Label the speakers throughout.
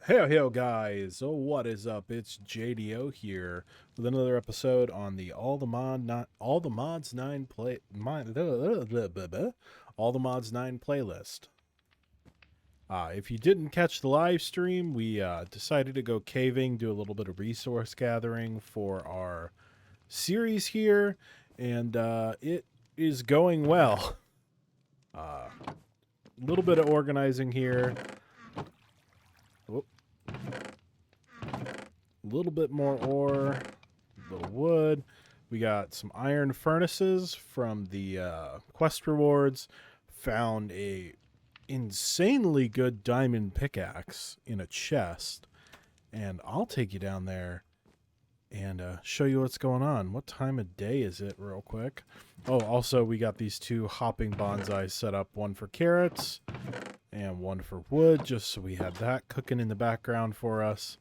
Speaker 1: Hey guys, so what is up? It's JDO here with another episode on the All the Mods 9 All the Mods 9 playlist. If you didn't catch the live stream, we decided to go caving, do a little bit of resource gathering for our series here, and it is going well. A little bit of organizing here. Whoop. A little bit more ore, a little wood. We got some iron furnaces from the quest rewards. Found a insanely good diamond pickaxe in a chest. And I'll take you down there and show you what's going on. What time of day is it real quick? Oh, also we got these two hopping bonsais set up. One for carrots and one for wood, just so we had that cooking in the background for us.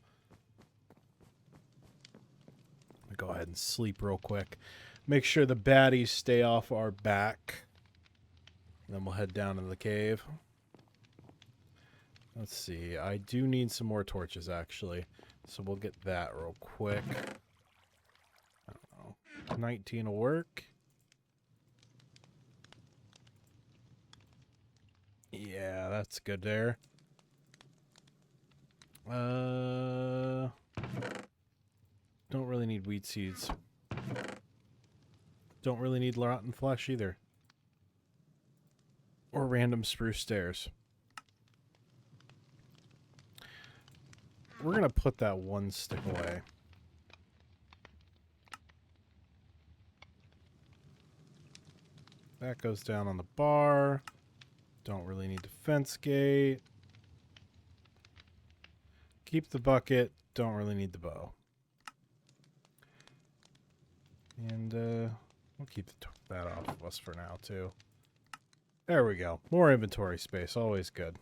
Speaker 1: Go ahead and sleep real quick. Make sure the baddies stay off our back. Then we'll head down into the cave. Let's see. I do need some more torches, actually. So we'll get that real quick. I don't know. 19 will work. Yeah, that's good there. Don't really need wheat seeds. Don't really need rotten flesh either. Or random spruce stairs. We're going to put that one stick away. That goes down on the bar. Don't really need the fence gate. Keep the bucket. Don't really need the bow. And we'll keep that off of us for now, too. There we go. More inventory space. Always good.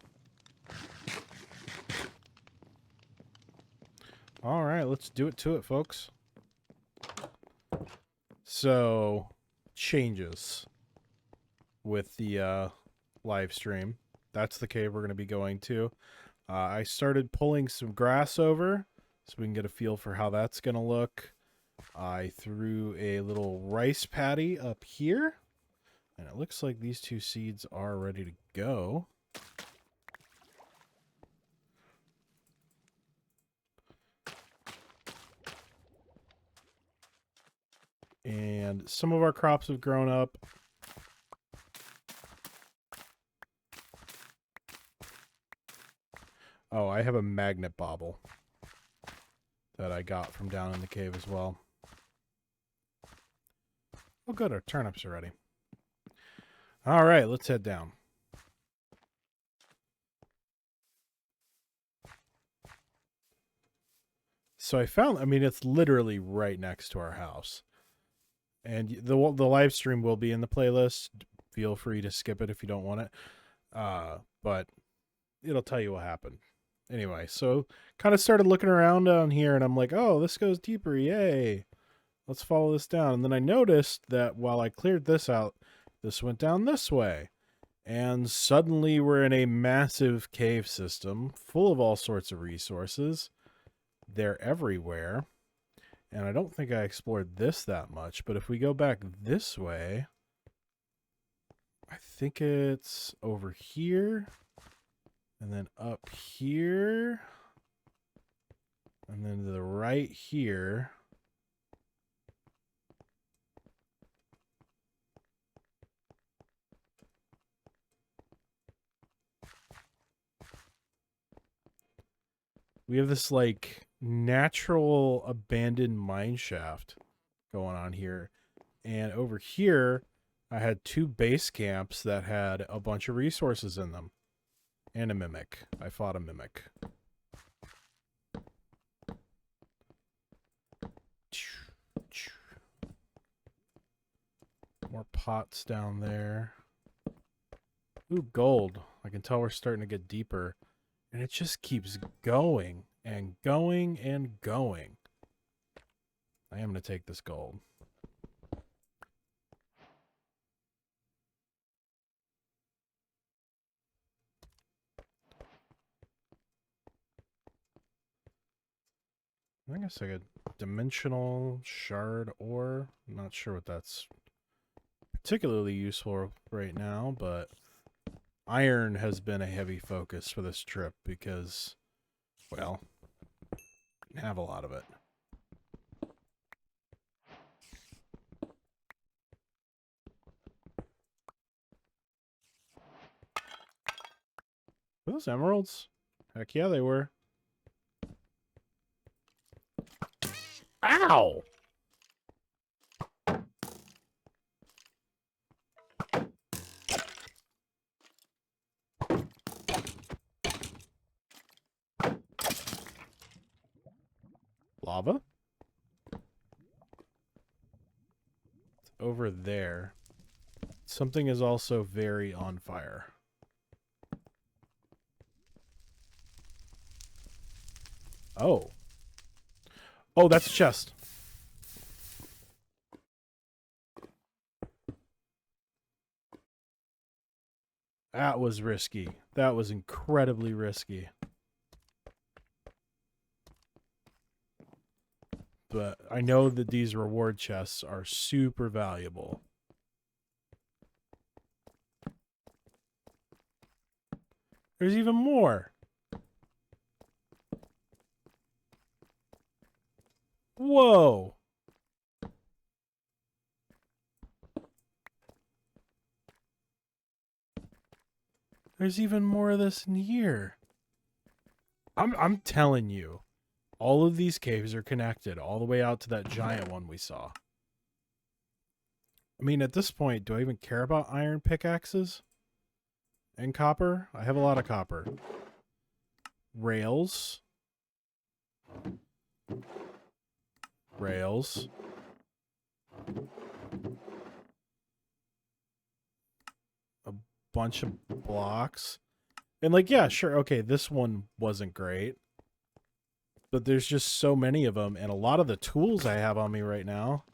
Speaker 1: All right, let's do it to it, folks. So, changes with the live stream. That's the cave we're going to be going to. I started pulling some grass over so we can get a feel for how that's going to look. I threw a little rice paddy up here, and it looks like these two seeds are ready to go. And some of our crops have grown up. Oh, I have a magnet bauble that I got from down in the cave as well. Oh, good. Our turnips are ready. All right, let's head down. So I found, I mean, it's literally right next to our house. And the live stream will be in the playlist. Feel free to skip it if you don't want it. But it'll tell you what happened. Anyway, so kind of started looking around down here, and I'm like, oh, this goes deeper. Yay. Let's follow this down. And then I noticed that while I cleared this out, this went down this way. And suddenly we're in a massive cave system full of all sorts of resources. They're everywhere. And I don't think I explored this that much, but if we go back this way, I think it's over here, and then up here, and then to the right here. We have this, like, natural abandoned mine shaft going on here. And over here, I had two base camps that had a bunch of resources in them. And a mimic. I fought a mimic. More pots down there. Ooh, gold. I can tell we're starting to get deeper. And it just keeps going and going and going. I am going to take this gold. I guess I could dimensional shard ore. I'm not sure what that's particularly useful right now, but iron has been a heavy focus for this trip because, well, we can have a lot of it. Were those emeralds? Heck yeah, they were. Ow! Lava? It's over there. Something is also very on fire. Oh. Oh, that's a chest. That was risky. That was incredibly risky. But I know that these reward chests are super valuable. There's even more. Whoa. There's even more of this in here. I'm telling you, all of these caves are connected all the way out to that giant one we saw. I mean, at this point, do I even care about iron pickaxes? And copper? I have a lot of copper. Rails. Rails. A bunch of blocks. And like, yeah, sure, okay, this one wasn't great. But there's just so many of them, and a lot of the tools I have on me right now,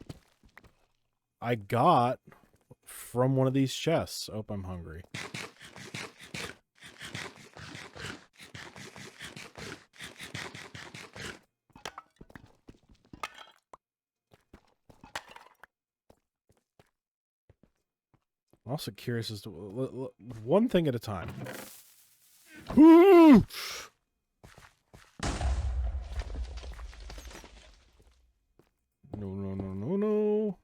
Speaker 1: I got from one of these chests. Oh, I'm hungry. I'm also curious as to one thing at a time. No, no, no, no, no.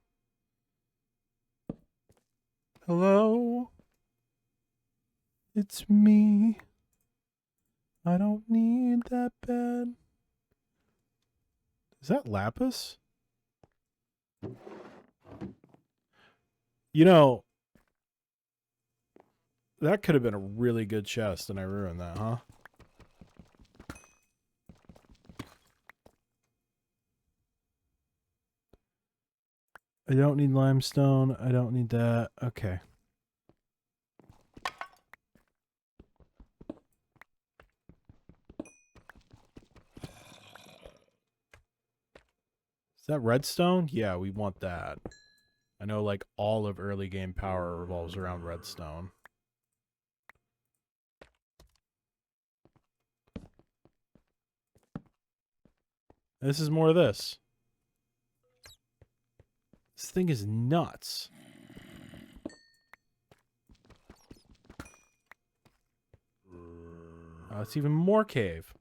Speaker 1: Hello? It's me. I don't need that bed. Is that lapis? You know, that could have been a really good chest, and I ruined that, huh? I don't need limestone. I don't need that. Okay. Is that redstone? Yeah, we want that. I know, like, all of early game power revolves around redstone. This is more of this. This thing is nuts. It's even more cave.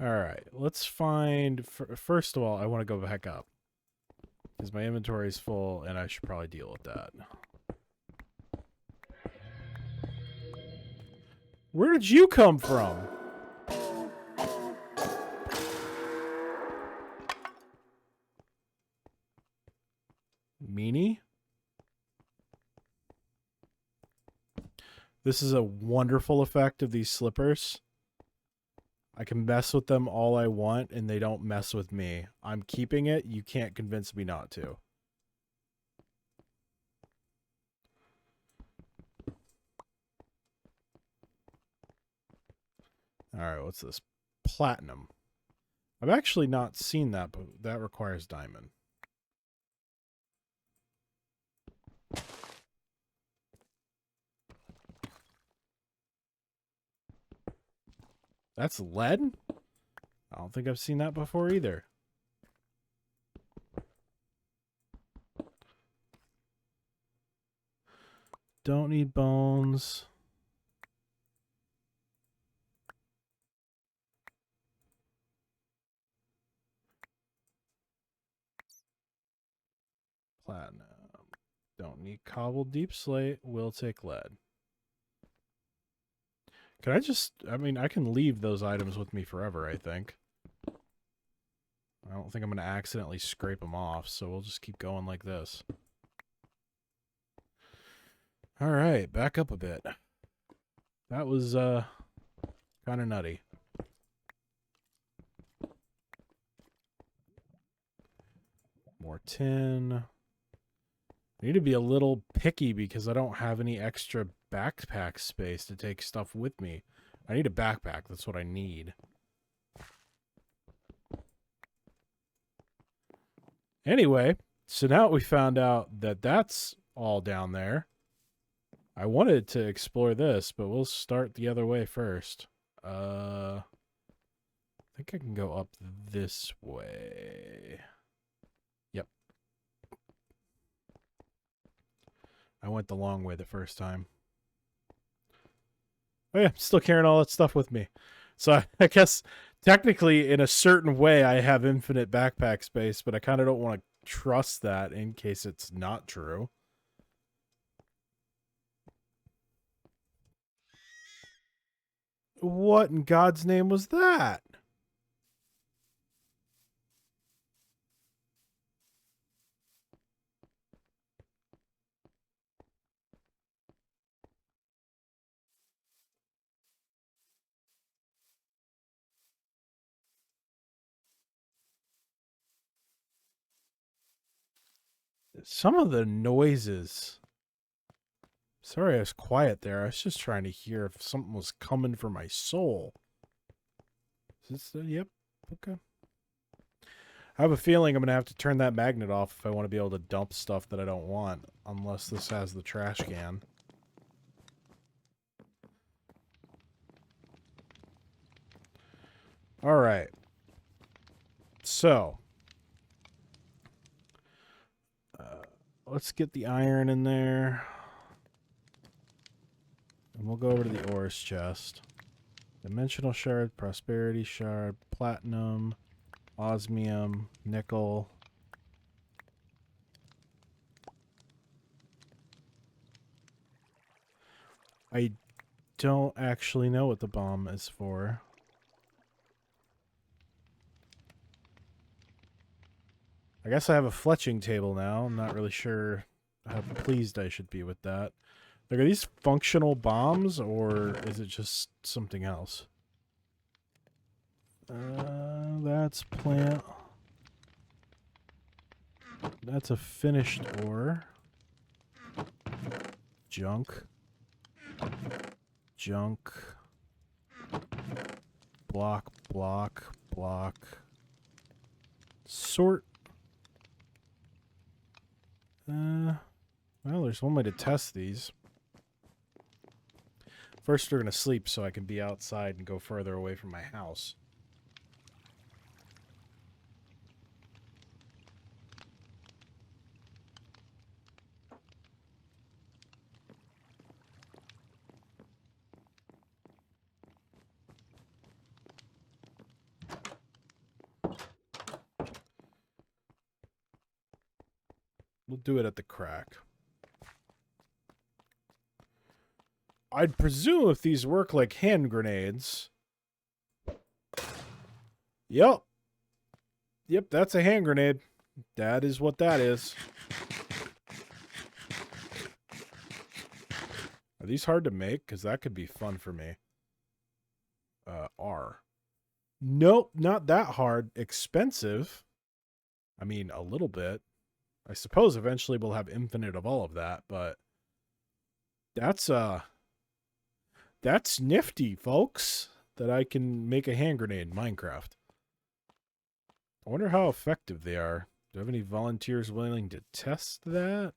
Speaker 1: Alright, let's find... First of all, I want to go back up. Because my inventory is full, and I should probably deal with that. Where did you come from? Meanie? This is a wonderful effect of these slippers. I can mess with them all I want, and they don't mess with me. I'm keeping it. You can't convince me not to. Alright, what's this? Platinum. I've actually not seen that, but that requires diamond. That's lead? I don't think I've seen that before either. Don't need bones. Platinum. Don't need cobbled deep slate. Will take lead. Can I just... I mean, I can leave those items with me forever, I think. I don't think I'm going to accidentally scrape them off, so we'll just keep going like this. Alright, back up a bit. That was, kind of nutty. More tin. I need to be a little picky because I don't have any extra backpack space to take stuff with me. I need a backpack. That's what I need. Anyway, so now we found out that that's all down there. I wanted to explore this, but we'll start the other way first. I think I can go up this way. Yep. I went the long way the first time. Oh yeah, I'm still carrying all that stuff with me. So I guess technically in a certain way I have infinite backpack space, but I kind of don't want to trust that in case it's not true. What in God's name was that? Some of the noises. Sorry I was quiet there. I was just trying to hear if something was coming for my soul. Is this, yep. Okay. I have a feeling I'm going to have to turn that magnet off if I want to be able to dump stuff that I don't want. Unless this has the trash can. Alright. So. Let's get the iron in there. And we'll go over to the ores chest. Dimensional shard, prosperity shard, platinum, osmium, nickel. I don't actually know what the bomb is for. I guess I have a fletching table now. I'm not really sure how pleased I should be with that. Like, are these functional bombs, or is it just something else? That's plant. That's a finished ore. Junk. Junk. Block, block, block. Sort. Well, there's one way to test these. First, we're going to sleep so I can be outside and go further away from my house. We'll do it at the crack. I'd presume if these work like hand grenades. Yep. Yep, that's a hand grenade. That is what that is. Are these hard to make? Because that could be fun for me. R. Nope, not that hard. Expensive. I mean, a little bit. I suppose eventually we'll have infinite of all of that, but that's nifty, folks, that I can make a hand grenade in Minecraft. I wonder how effective they are. Do I have any volunteers willing to test that?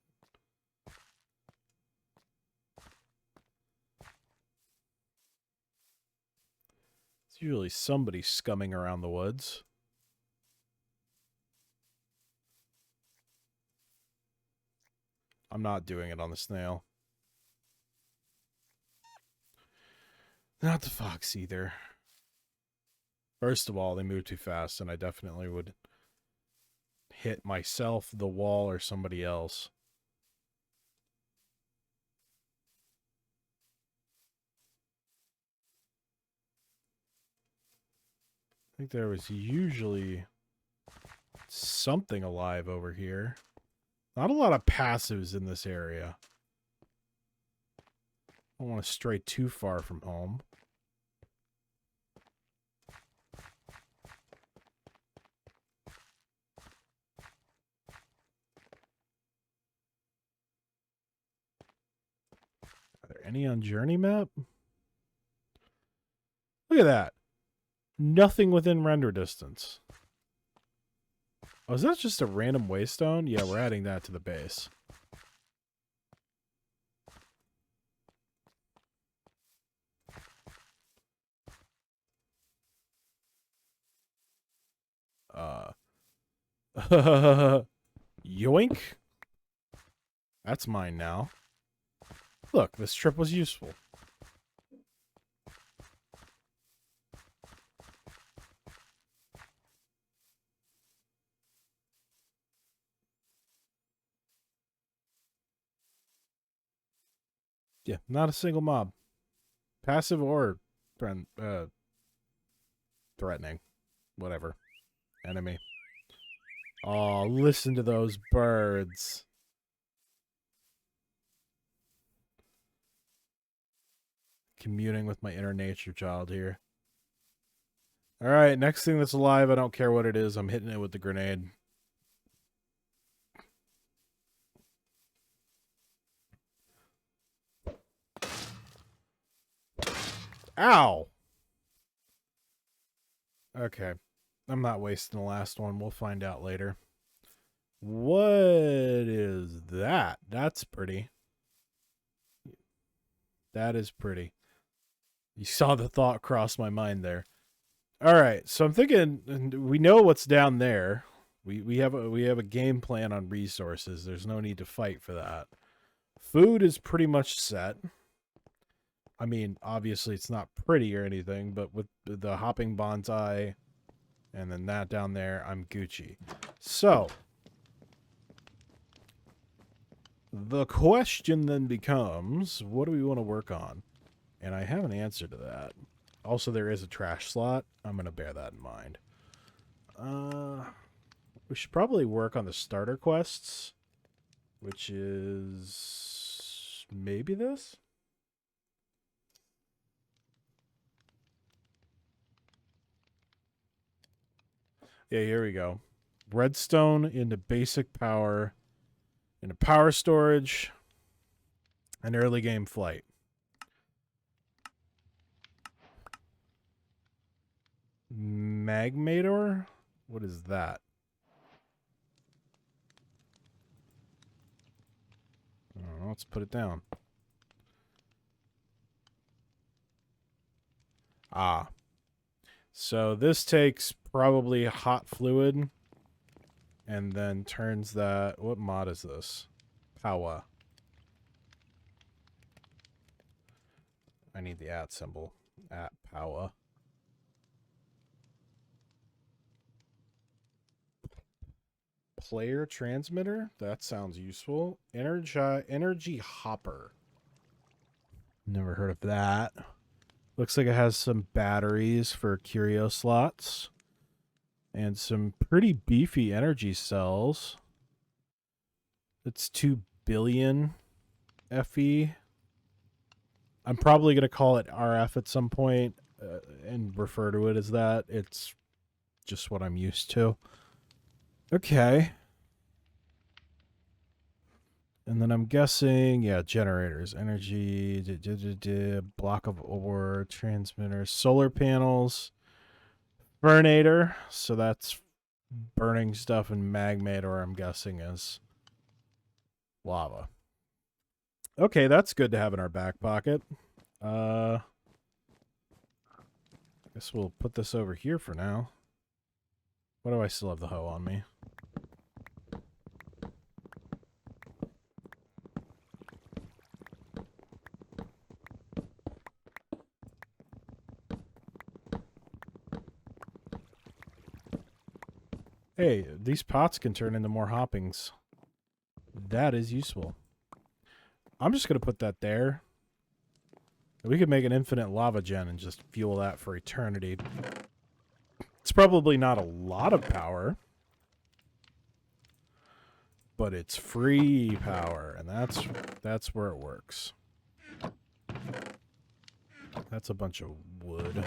Speaker 1: It's usually somebody scumming around the woods. I'm not doing it on the snail. Not the fox either. First of all, they move too fast, and I definitely would hit myself, the wall, or somebody else. I think there was usually something alive over here. Not a lot of passives in this area. I don't want to stray too far from home. Are there any on journey map? Look at that. Nothing within render distance. Oh, is that just a random waystone? Yeah, we're adding that to the base. Yoink. That's mine now. Look, this trip was useful. Yeah, not a single mob. Passive or threatening. Whatever. Enemy. Oh, listen to those birds. Communing with my inner nature child here. Alright, next thing that's alive, I don't care what it is, I'm hitting it with the grenade. Ow! Okay. I'm not wasting the last one. We'll find out later. What is that? That's pretty. That is pretty. You saw the thought cross my mind there. All right, so I'm thinking we know what's down there. We have a game plan on resources. There's no need to fight for that. Food is pretty much set. I mean, obviously it's not pretty or anything, but with the hopping bonsai and then that down there, I'm Gucci. So, the question then becomes, what do we want to work on? And I have an answer to that. Also, there is a trash slot. I'm going to bear that in mind. We should probably work on the starter quests, which is maybe this? Yeah, here we go. Redstone into basic power, into power storage, and early game flight. Magmator? What is that? Oh, let's put it down. Ah. So this takes probably hot fluid and then turns that... What mod is this? Power. I need the @ symbol. @ power. Player transmitter? That sounds useful. Energy hopper. Never heard of that. Looks like it has some batteries for curio slots. And some pretty beefy energy cells. It's 2 billion FE. I'm probably going to call it RF at some point and refer to it as that. It's just what I'm used to. Okay. And then I'm guessing, yeah, generators, energy, block of ore, transmitters, solar panels, burnator. So that's burning stuff, and magmator, I'm guessing, is lava. Okay, that's good to have in our back pocket. A Guess we'll put this over here for now. Why do I still have the hoe on me? Hey, these pots can turn into more hoppings. That is useful. I'm just going to put that there. We could make an infinite lava gen and just fuel that for eternity. It's probably not a lot of power, but it's free power, and that's where it works. That's a bunch of wood.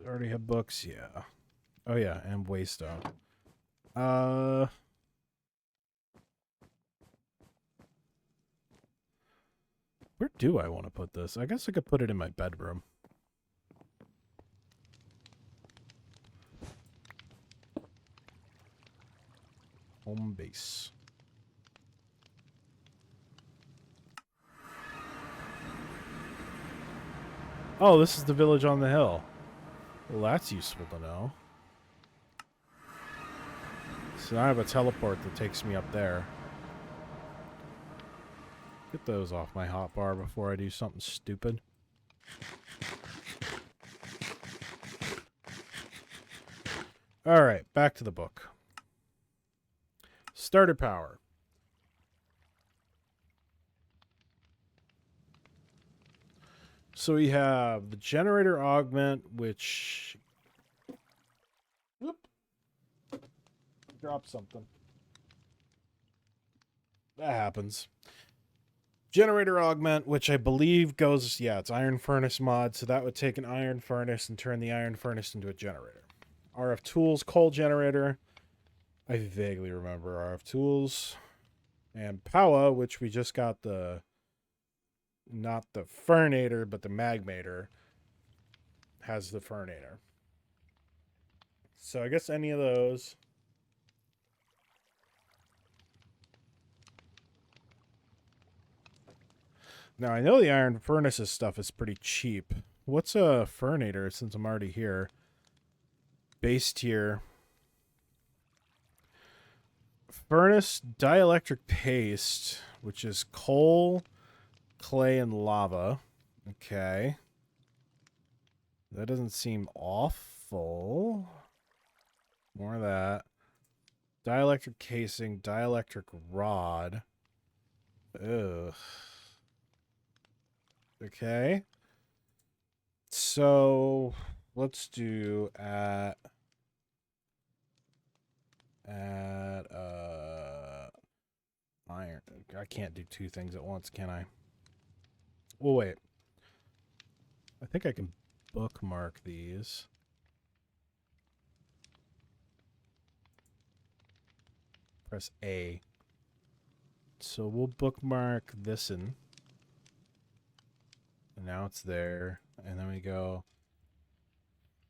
Speaker 1: Already have books, yeah. Oh yeah, and waystone. Where do I want to put this? I guess I could put it in my bedroom. Home base. Oh, this is the village on the hill. Well, that's useful to know. So now I have a teleport that takes me up there. Get those off my hotbar before I do something stupid. Alright, back to the book. Starter power. So we have the generator augment, which... Whoop. Dropped something. That happens. Generator augment, which I believe goes... Yeah, it's iron furnace mod, so that would take an iron furnace and turn the iron furnace into a generator. RF tools, coal generator. I vaguely remember RF tools. And power, which we just got the... Not the furnator, but the magmator has the furnator. So I guess any of those. Now I know the iron furnaces stuff is pretty cheap. What's a furnator since I'm already here? Base tier. Furnace dielectric paste, which is coal, clay, and lava. Okay. That doesn't seem awful. More of that. Dielectric casing, dielectric rod. Ugh. Okay. So, let's do at iron. I can't do two things at once, can I? Oh, wait. I think I can bookmark these. Press A. So we'll bookmark this in. And now it's there. And then we go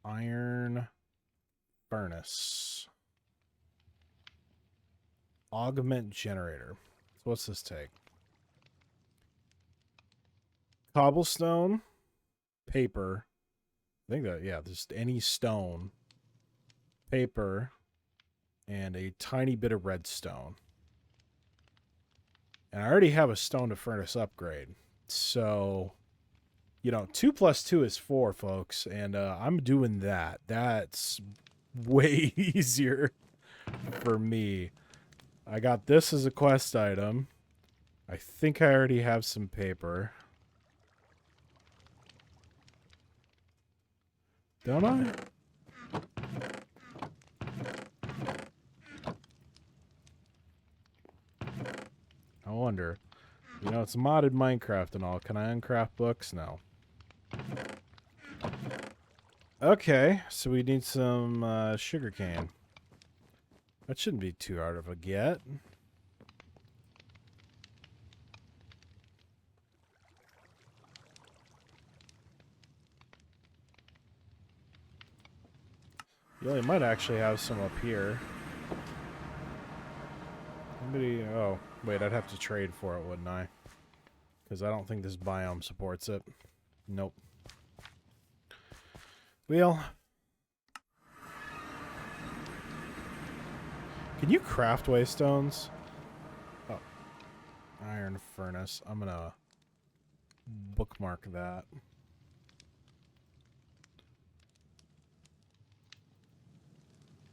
Speaker 1: iron furnace. Augment generator. So what's this take? Cobblestone, paper. I think that, yeah, just any stone, paper, and a tiny bit of redstone. And I already have a stone to furnace upgrade. So, you know, 2 plus 2 is 4, folks. And I'm doing that. That's way easier for me. I got this as a quest item. I think I already have some paper. Don't I? I wonder. You know, it's modded Minecraft and all. Can I uncraft books? No. Okay, so we need some sugarcane. That shouldn't be too hard of a get. Yeah, you might actually have some up here. Anybody? Oh, wait, I'd have to trade for it, wouldn't I? because I don't think this biome supports it. Nope. Wheel. Can you craft waystones? Oh. Iron furnace. I'm gonna bookmark that.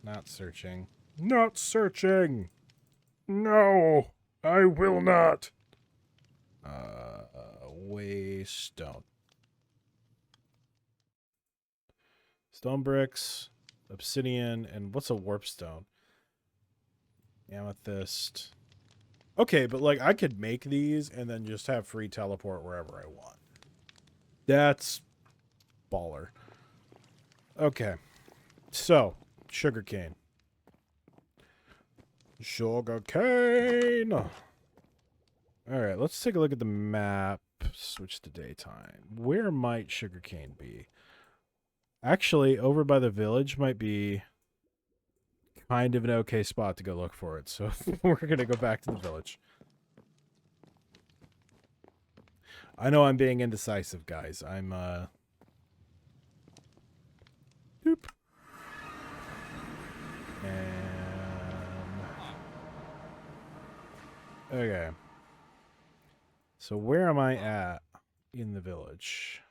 Speaker 1: Not searching. Not searching! No! I will not! Waystone. Stone bricks, obsidian, and what's a warpstone? Amethyst. Okay, but like I could make these and then just have free teleport wherever I want. That's baller. Okay. So, sugarcane. Sugarcane! Alright, let's take a look at the map. Switch to daytime. Where might sugarcane be? Actually, over by the village might be kind of an okay spot to go look for it. So we're going to go back to the village. I know I'm being indecisive, guys. I'm, Doop. And... okay. So where am I at in the village?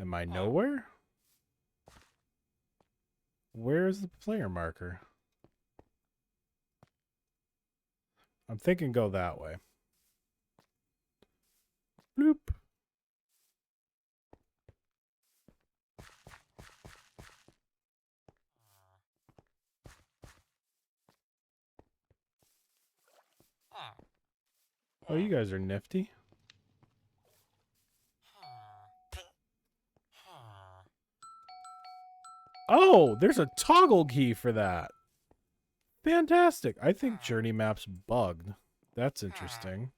Speaker 1: Am I nowhere? Where's the player marker? I'm thinking go that way. Bloop. Oh, you guys are nifty. Oh, there's a toggle key for that. Fantastic. I think Journey Map's bugged. That's interesting.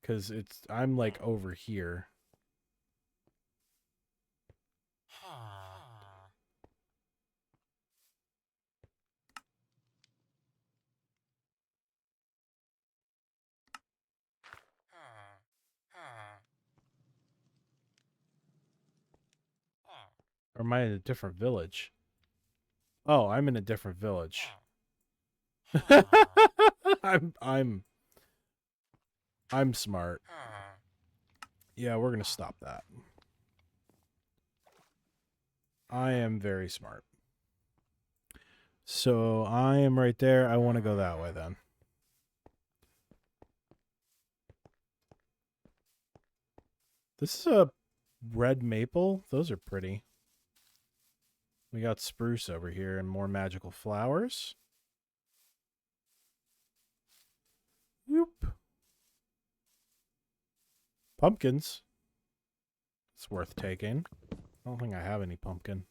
Speaker 1: Because I'm like over here. Or am I in a different village? Oh, I'm in a different village. I'm smart. Yeah, we're gonna stop that. I am very smart. So I am right there. I want to go that way then. This is a red maple. Those are pretty. We got spruce over here and more magical flowers. Whoop. Pumpkins. It's worth taking. I don't think I have any pumpkin.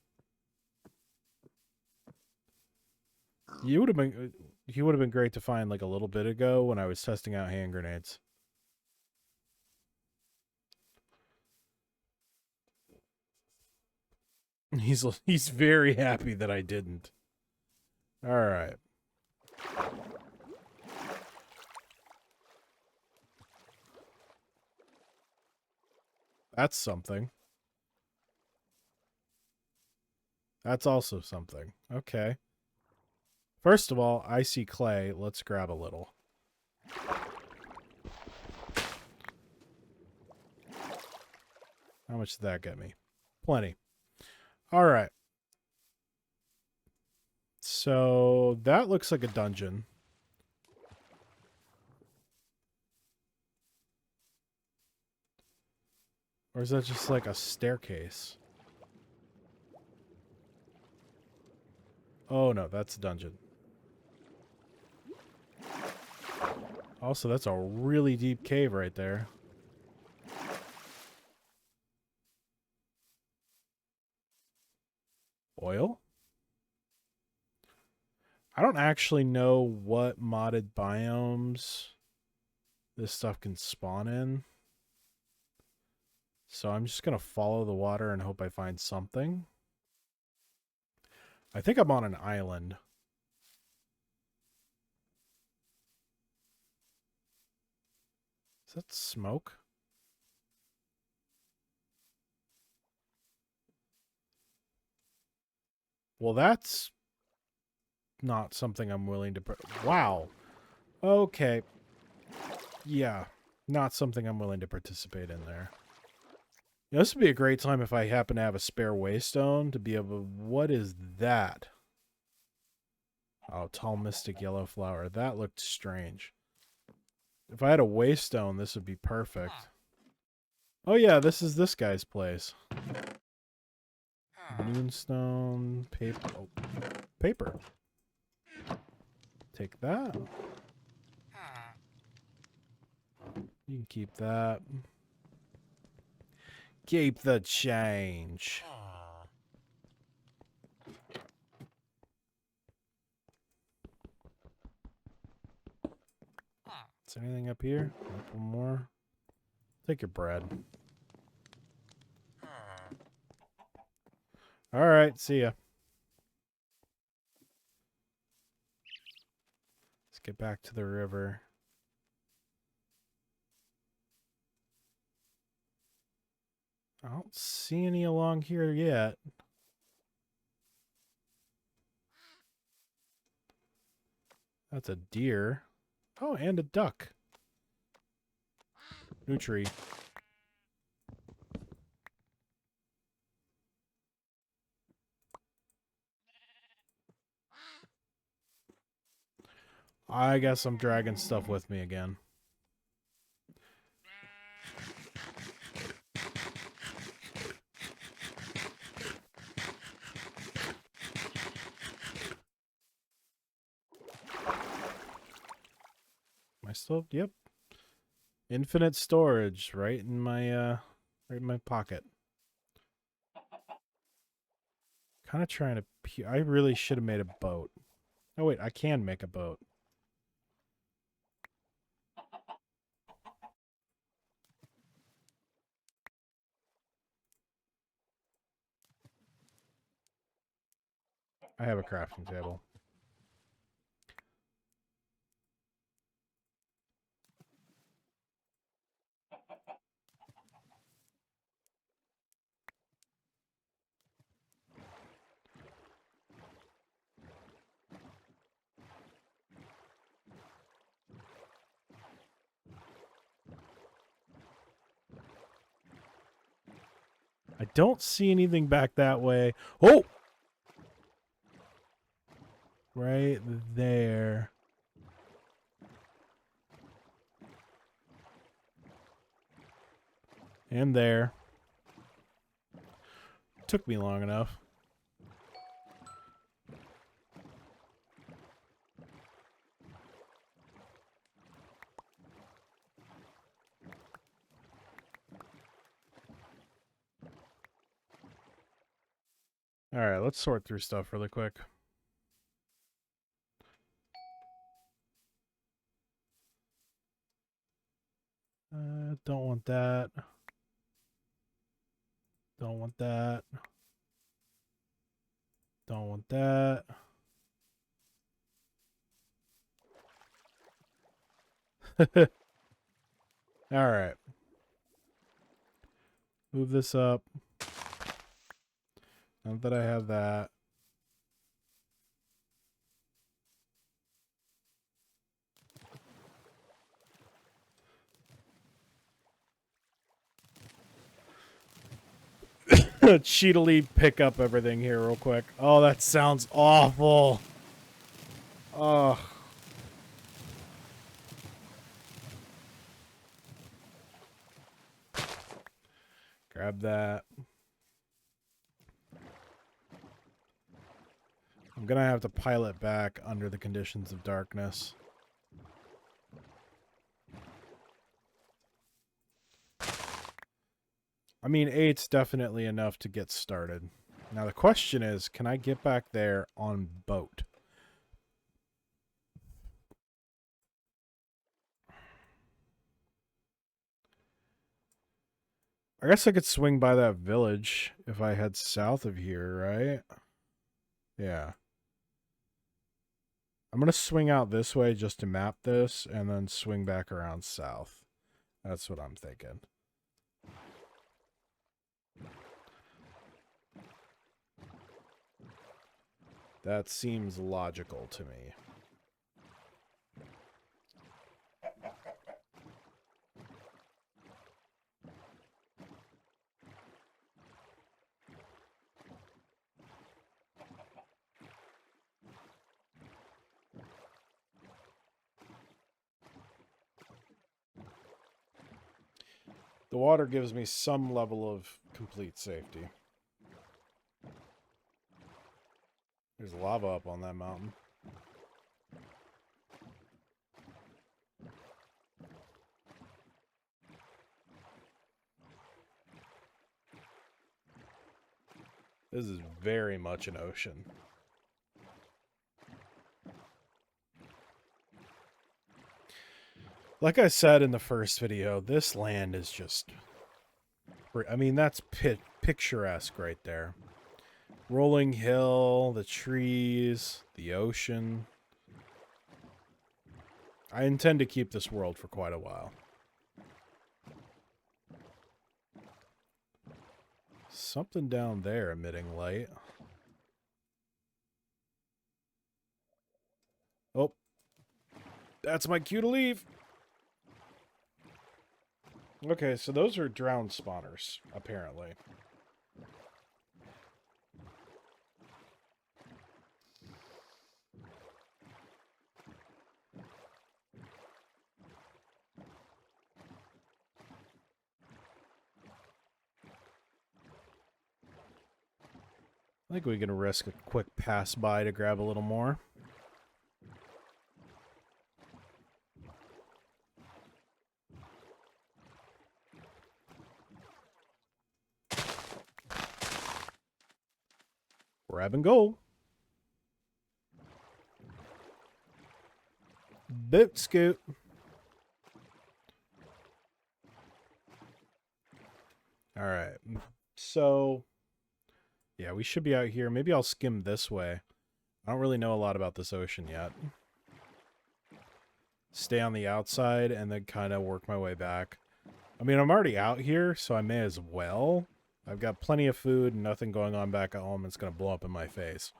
Speaker 1: He would have been great to find like a little bit ago when I was testing out hand grenades. He's very happy that I didn't. All right. That's something. That's also something. Okay. First of all, I see clay. Let's grab a little. How much did that get me? Plenty. All right. So that looks like a dungeon. Or is that just like a staircase? Oh no, that's a dungeon. Also, that's a really deep cave right there. Oil? I don't actually know what modded biomes this stuff can spawn in. So I'm just going to follow the water and hope I find something. I think I'm on an island. that smoke? Well, that's not something I'm willing to... Wow. Okay. Yeah. Not something I'm willing to participate in there. You know, this would be a great time if I happen to have a spare waystone to be able... What is that? Oh, tall mystic yellow flower. That looked strange. If I had a waystone, this would be perfect. Oh yeah, this is this guy's place. Moonstone, paper. Oh, paper. Take that. You can keep that. Keep the change. Is there anything up here? A couple more. Take your bread. Alright, see ya. Let's get back to the river. I don't see any along here yet. That's a deer. Oh, and a duck. New tree. I guess I'm dragging stuff with me again. Am I still? Yep. Infinite storage right in my pocket. Kind of trying to... I really should have made a boat. Oh wait, I can make a boat. I have a crafting table. I don't see anything back that way. Oh! Right there. And there. Took me long enough. Alright, let's sort through stuff really quick. Don't want that. Don't want that. Don't want that. Alright. Move this up. Now that I have that. Cheatily pick up everything here real quick. Oh, that sounds awful. Oh. Grab that. I'm gonna have to pilot back under the conditions of darkness. I mean, 8's definitely enough to get started. Now the question is, can I get back there on boat? I guess I could swing by that village if I head south of here, right? Yeah. I'm going to swing out this way just to map this and then swing back around south. That's what I'm thinking. That seems logical to me. The water gives me some level of complete safety. There's lava up on that mountain. This is very much an ocean. Like I said in the first video, this land is just... I mean, that's picturesque right there. Rolling hill, the trees, the ocean. I intend to keep this world for quite a while. Something down there emitting light. Oh. That's my cue to leave. Okay, so those are drowned spawners, apparently. I think we can risk a quick pass by to grab a little more. Grab and go. Boot scoot. All right. So, yeah, we should be out here. Maybe I'll skim this way. I don't really know a lot about this ocean yet. Stay on the outside and then kind of work my way back. I mean, I'm already out here, so I may as well. I've got plenty of food and nothing going on back at home. It's going to blow up in my face.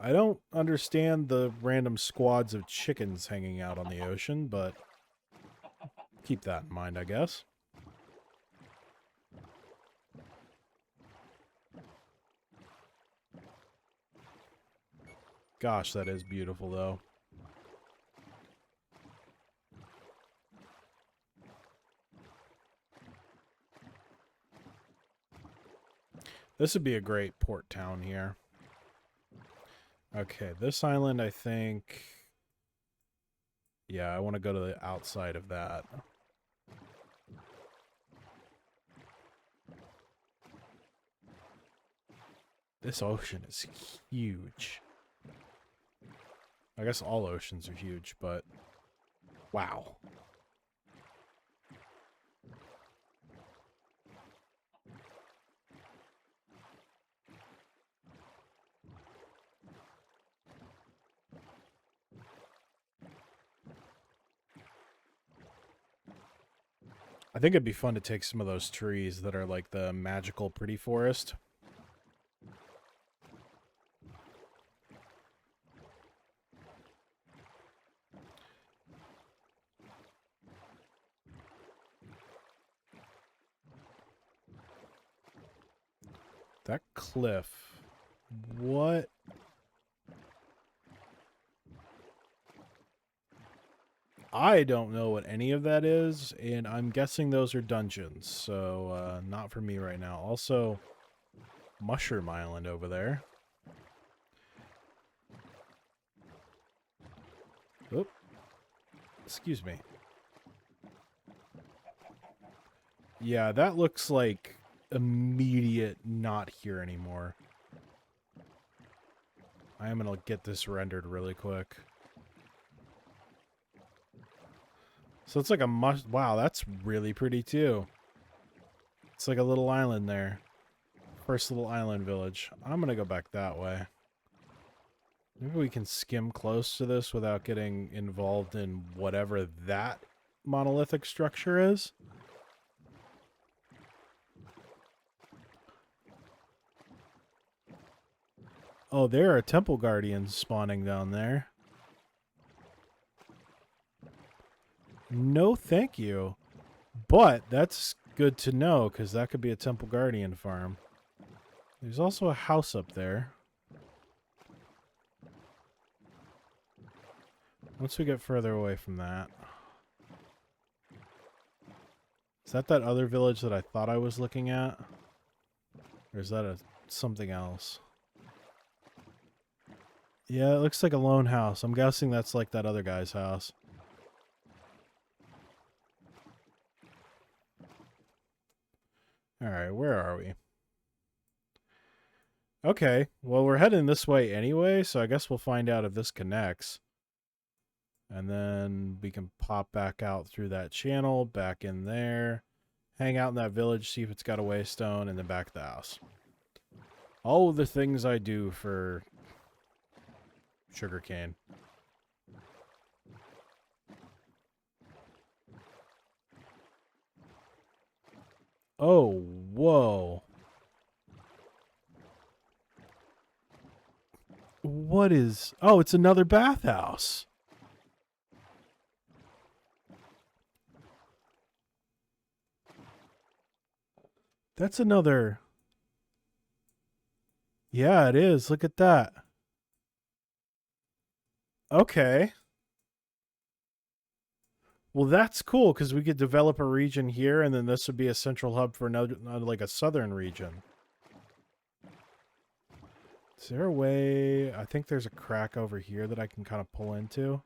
Speaker 1: I don't understand the random squads of chickens hanging out on the ocean, but keep that in mind, I guess. Gosh, that is beautiful, though. This would be a great port town here. Okay, this island, I think... Yeah, I want to go to the outside of that. This ocean is huge. I guess all oceans are huge, but... Wow. I think it'd be fun to take some of those trees that are like the magical pretty forest. That cliff. What? I don't know what any of that is, and I'm guessing those are dungeons, so not for me right now. Also, Mushroom Island over there. Oop. Excuse me. Yeah, that looks like immediate not here anymore. I am going to get this rendered really quick. So it's like a wow, that's really pretty too. It's like a little island there. First little island village. I'm going to go back that way. Maybe we can skim close to this without getting involved in whatever that monolithic structure is. Oh, there are temple guardians spawning down there. No, thank you. But that's good to know, because that could be a temple guardian farm. There's also a house up there. Once we get further away from that. Is that other village that I thought I was looking at? Or is that something else? Yeah, it looks like a lone house. I'm guessing that's like that other guy's house. Alright, where are we? Okay, well, we're heading this way anyway, so I guess we'll find out if this connects. And then we can pop back out through that channel, back in there, hang out in that village, see if it's got a waystone, and then back to the house. All of the things I do for sugarcane. Oh, whoa. What is... Oh, it's another bathhouse. That's another... Yeah, it is. Look at that. Okay. Well, that's cool, because we could develop a region here, and then this would be a central hub for another, like a southern region. Is there a way... I think there's a crack over here that I can kind of pull into.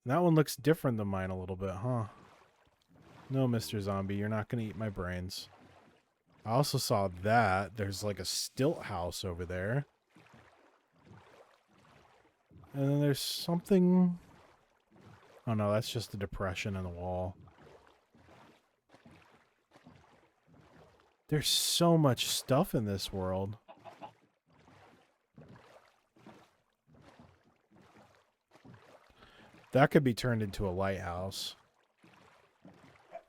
Speaker 1: That one looks different than mine a little bit, huh? No, Mr. Zombie, you're not going to eat my brains. I also saw that. There's like a stilt house over there. And then there's something... Oh no, that's just a depression in the wall. There's so much stuff in this world. That could be turned into a lighthouse.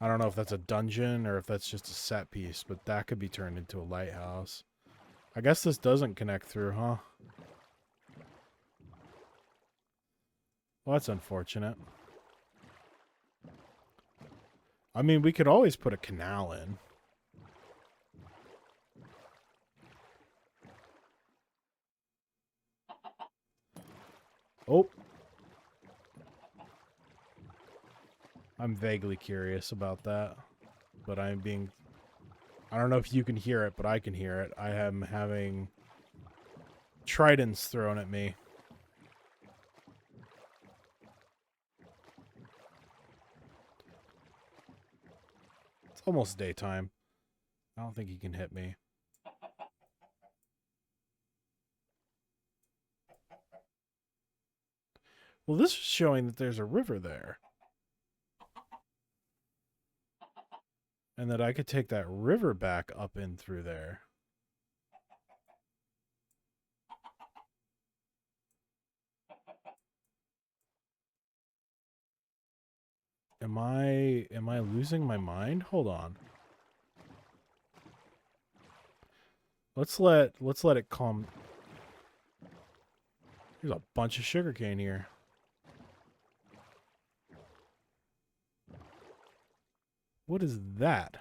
Speaker 1: I don't know if that's a dungeon or if that's just a set piece, but that could be turned into a lighthouse. I guess this doesn't connect through, huh? Well, that's unfortunate. I mean, we could always put a canal in. Oh. I'm vaguely curious about that. But I'm being... I don't know if you can hear it, but I can hear it. I am having tridents thrown at me. It's almost daytime. I don't think he can hit me. Well, this is showing that there's a river there. And that I could take that river back up in through there. Am I losing my mind? Hold on. Let's let it calm. There's a bunch of sugarcane here. What is that?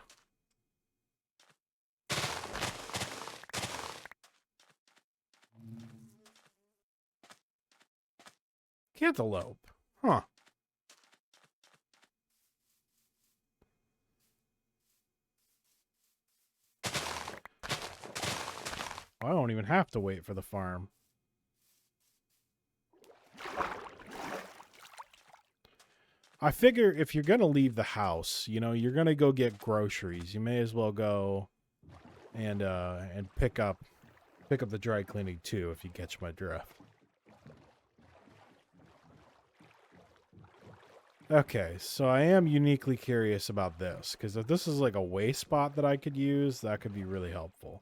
Speaker 1: Cantaloupe. Huh. I don't even have to wait for the farm. I figure if you're going to leave the house, you know, you're going to go get groceries. You may as well go and pick up the dry cleaning too, if you catch my drift. Okay, so I am uniquely curious about this, because if this is like a waste spot that I could use, that could be really helpful.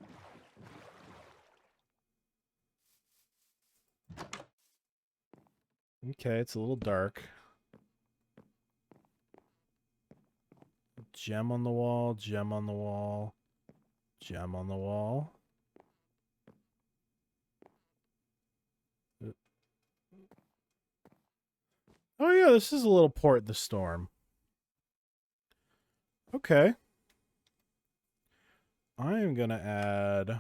Speaker 1: Okay, it's a little dark. Gem on the wall, gem on the wall, gem on the wall. Oh yeah, this is a little port the storm. Okay. I am going to add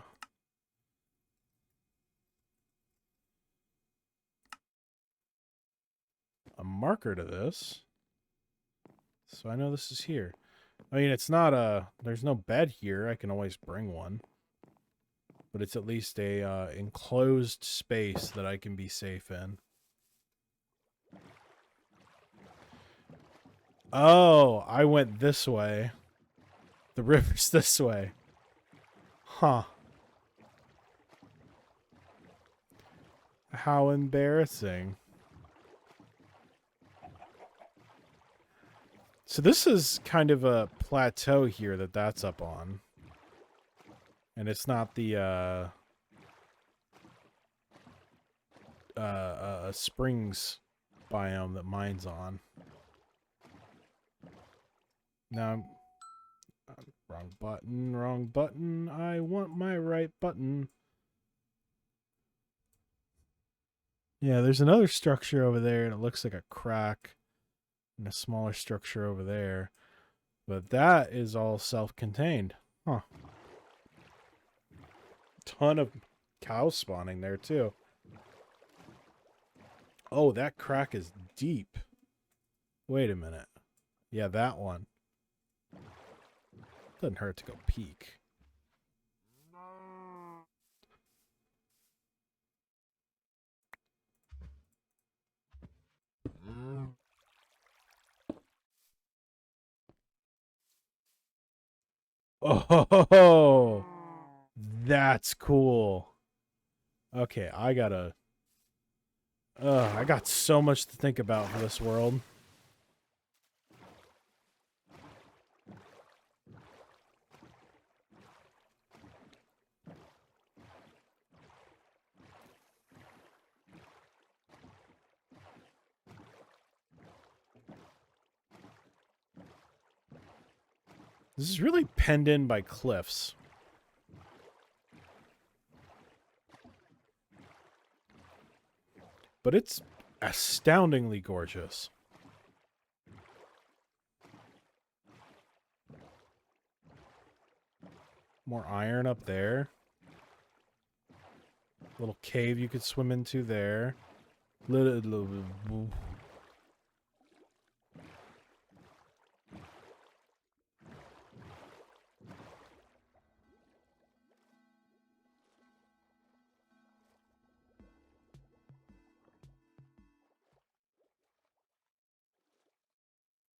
Speaker 1: a marker to this. So I know this is here. I mean, it's not a... There's no bed here. I can always bring one. But it's at least a enclosed space that I can be safe in. Oh, I went this way. The river's this way. Huh. How embarrassing. So this is kind of a plateau here that's up on. And it's not the springs biome that mine's on. Now, wrong button, wrong button. I want my right button. Yeah, there's another structure over there, and it looks like a crack. And a smaller structure over there. But that is all self-contained. Huh. Ton of cows spawning there, too. Oh, that crack is deep. Wait a minute. Yeah, that one. Doesn't hurt to go peek. Oh, that's cool. Okay, I got so much to think about for this world. This is really penned in by cliffs. But it's astoundingly gorgeous. More iron up there. Little cave you could swim into there.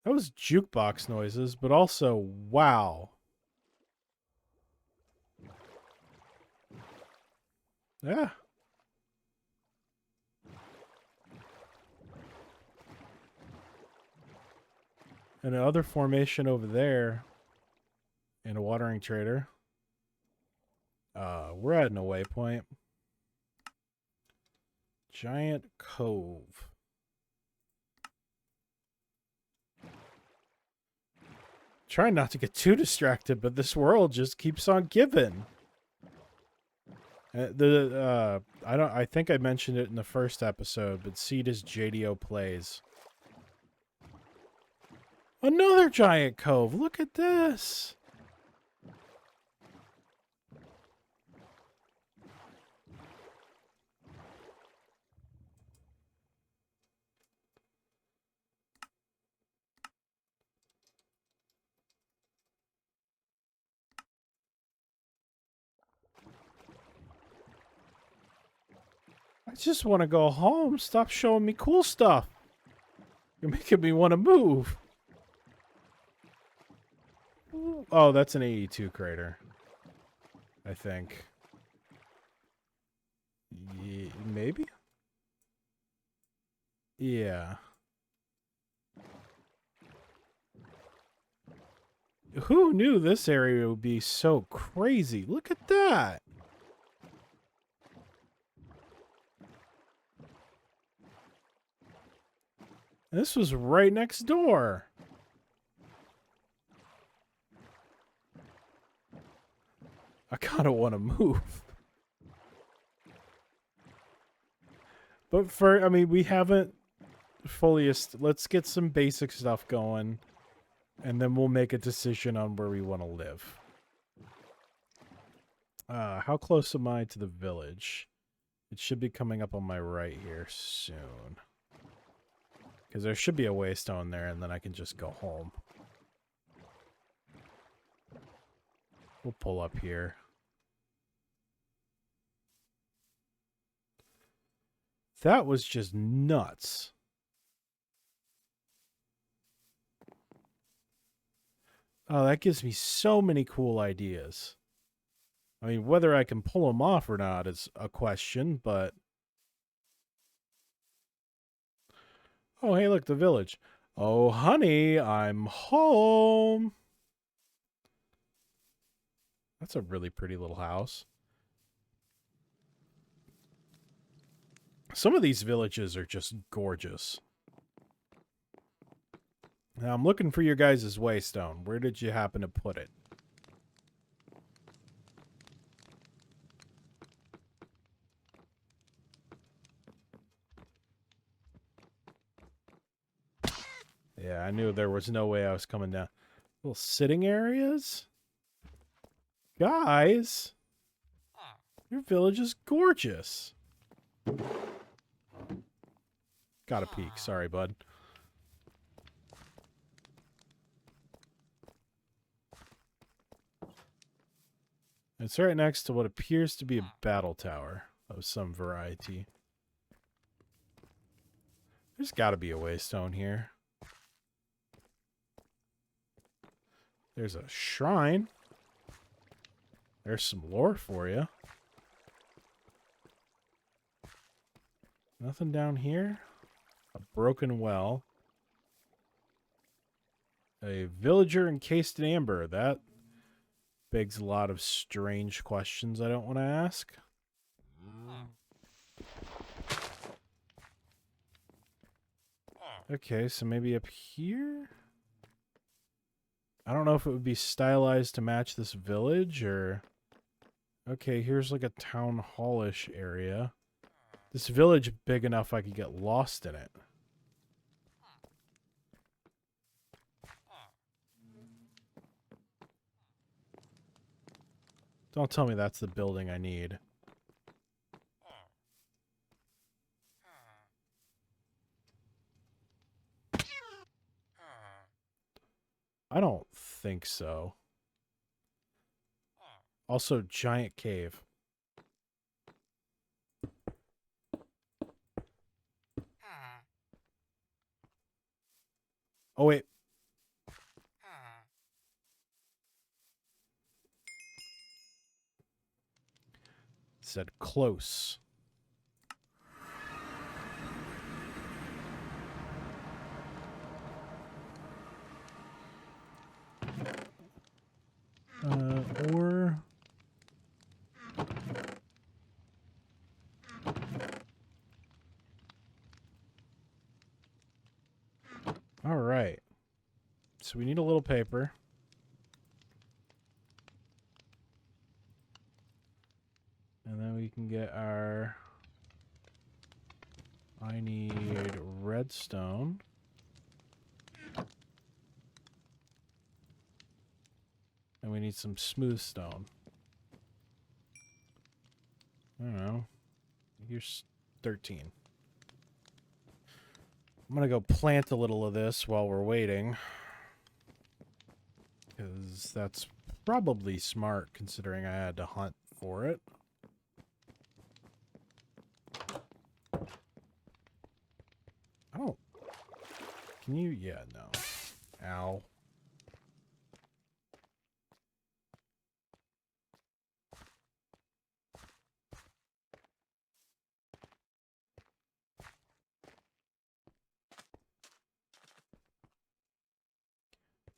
Speaker 1: That was jukebox noises, but also, wow. Yeah. And another formation over there. And a watering trader. We're at an waypoint. Giant cove. Trying not to get too distracted, but this world just keeps on giving. I think I mentioned it in the first episode, but Seed is JdoPlays. Another giant cove. Look at this. I just want to go home. Stop showing me cool stuff. You're making me want to move. Oh, that's an 82 crater. I think. Yeah, maybe? Yeah. who knew this area would be so crazy? Look at that. This was right next door. I kind of want to move. But I mean, we haven't fully... Let's get some basic stuff going. And then we'll make a decision on where we want to live. How close am I to the village? It should be coming up on my right here soon. Because there should be a waystone there, and then I can just go home. We'll pull up here. That was just nuts. Oh, that gives me so many cool ideas. I mean, whether I can pull them off or not is a question, but... Oh, hey, look, the village. Oh, honey, I'm home. That's a really pretty little house. Some of these villages are just gorgeous. Now, I'm looking for your guys' waystone. Where did you happen to put it? Yeah, I knew there was no way I was coming down. Little sitting areas? Guys! Your village is gorgeous. Gotta peek. Sorry, bud. It's right next to what appears to be a battle tower of some variety. There's gotta be a waystone here. There's a shrine. There's some lore for you. Nothing down here. A broken well. A villager encased in amber. That begs a lot of strange questions I don't want to ask. Okay, so maybe up here? I don't know if it would be stylized to match this village or... Okay, here's like a town hall-ish area. This village big enough I could get lost in it. Don't tell me that's the building I need. I don't think so. Also, giant cave. Oh, wait. It said close. Or... All right. So we need a little paper. And then we can get our... I need redstone. And we need some smooth stone. I don't know. Here's 13. I'm gonna go plant a little of this while we're waiting. Because that's probably smart considering I had to hunt for it. I don't... Can you? Yeah, no. Ow.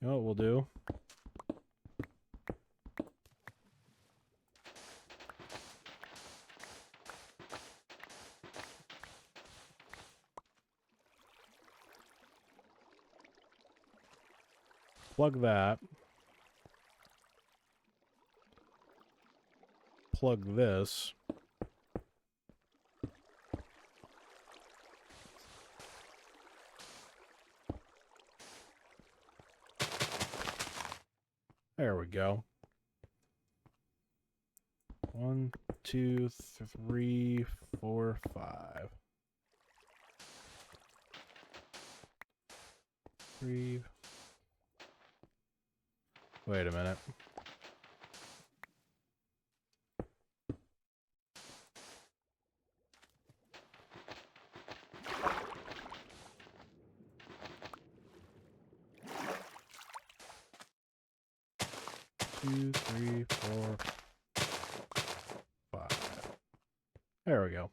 Speaker 1: You know what we'll do? Plug that. Plug this. There we go. 1, 2, 3, 4, 5. 3. Wait a minute. Two, 3, 4, 5. There we go.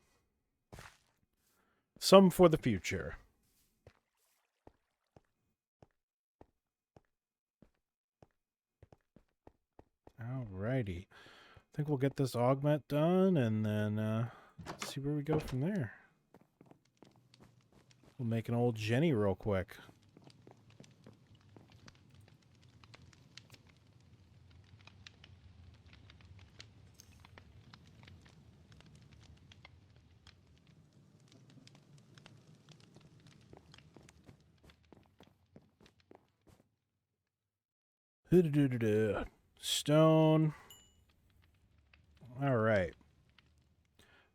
Speaker 1: Some for the future. Alrighty. I think we'll get this augment done and then see where we go from there. We'll make an old Jenny real quick. Stone. All right.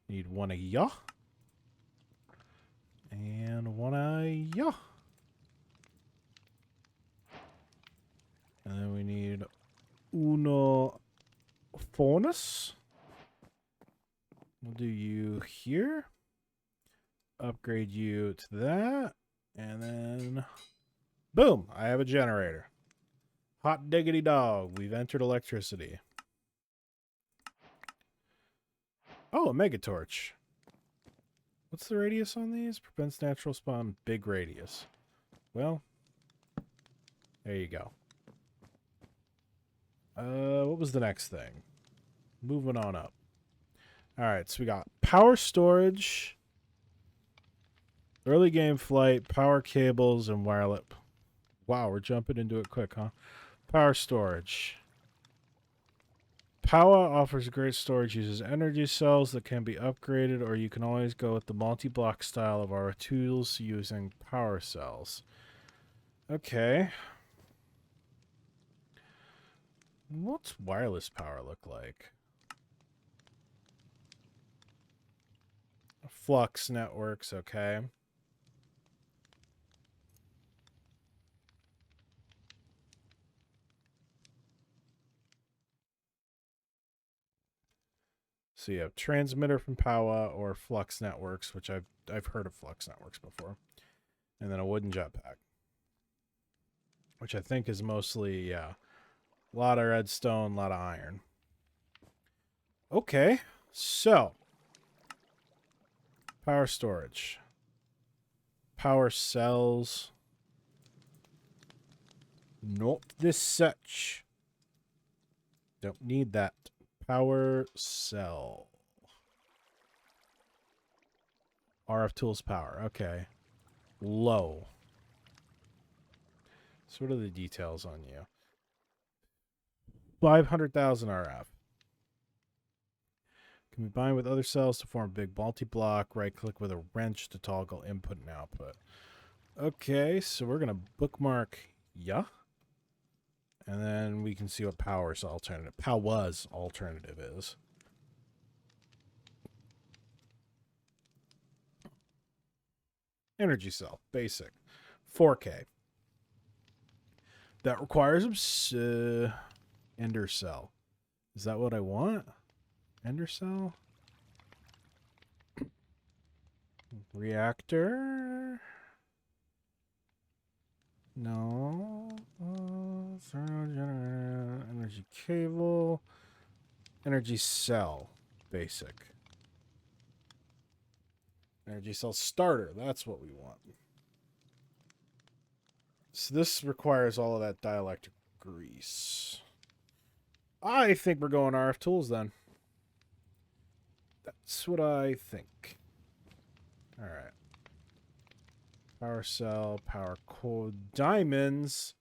Speaker 1: Need one of ya. And one of ya. And then we need uno furnace. We'll do you here. Upgrade you to that. And then boom, I have a generator. Hot diggity dog, we've entered electricity. Oh, a megatorch. What's the radius on these? Prevents natural spawn, big radius. Well, there you go. What was the next thing? Moving on up. Alright, so we got power storage, early game flight, power cables, and wireless. Wow, we're jumping into it quick, huh? Power storage. Power offers great storage, uses energy cells that can be upgraded, or you can always go with the multi-block style of our tools using power cells. Okay. What's wireless power look like? Flux networks, okay. So you have transmitter from Power or flux networks, which I've heard of flux networks before. And then a wooden jetpack, which I think is mostly, yeah, a lot of redstone, a lot of iron. Okay, so power storage, power cells, not this such. Don't need that. Power cell. RF tools power. Okay. Low. So what are the details on you? 500,000 RF. Can be combined with other cells to form a big multi-block. Right-click with a wrench to toggle input and output. Okay, so we're going to bookmark yeah. And then we can see what power's alternative is. Energy cell, basic, 4K. That requires ender cell. Is that what I want? Ender cell? Reactor? No. Energy cable. Energy cell. Basic. Energy cell starter. That's what we want. So this requires all of that dielectric grease. I think we're going RF tools then. That's what I think. All right. Power cell, power core, diamonds.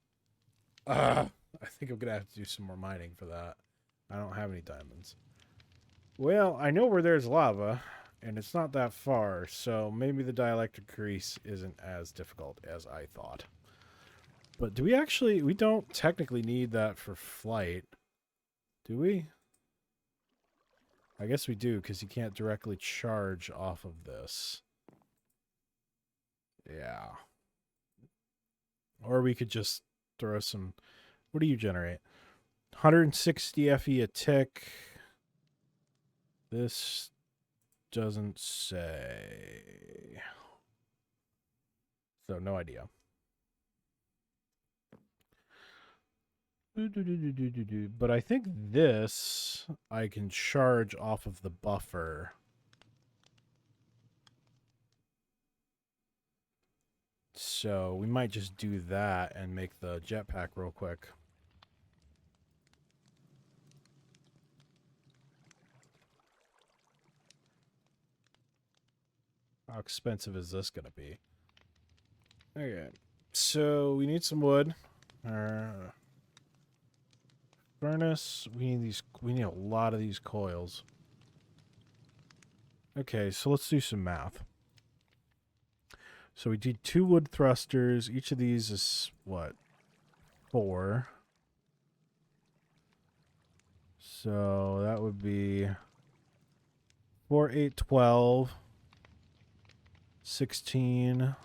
Speaker 1: I think I'm gonna have to do some more mining for that. I don't have any diamonds. Well, I know where there's lava, and it's not that far, so maybe the dielectric grease isn't as difficult as I thought. But do we actually... We don't technically need that for flight. Do we? I guess we do, because you can't directly charge off of this. Yeah. Or we could just throw some... What do you generate? 160 FE a tick. This doesn't say. So, no idea. But I think this I can charge off of the buffer. So we might just do that and make the jetpack real quick. How expensive is this going to be? Okay. So we need some wood. Furnace. We need a lot of these coils. Okay, so let's do some math. So we did 2 wood thrusters. Each of these is what? 4. So that would be 4, 8, 12, 16.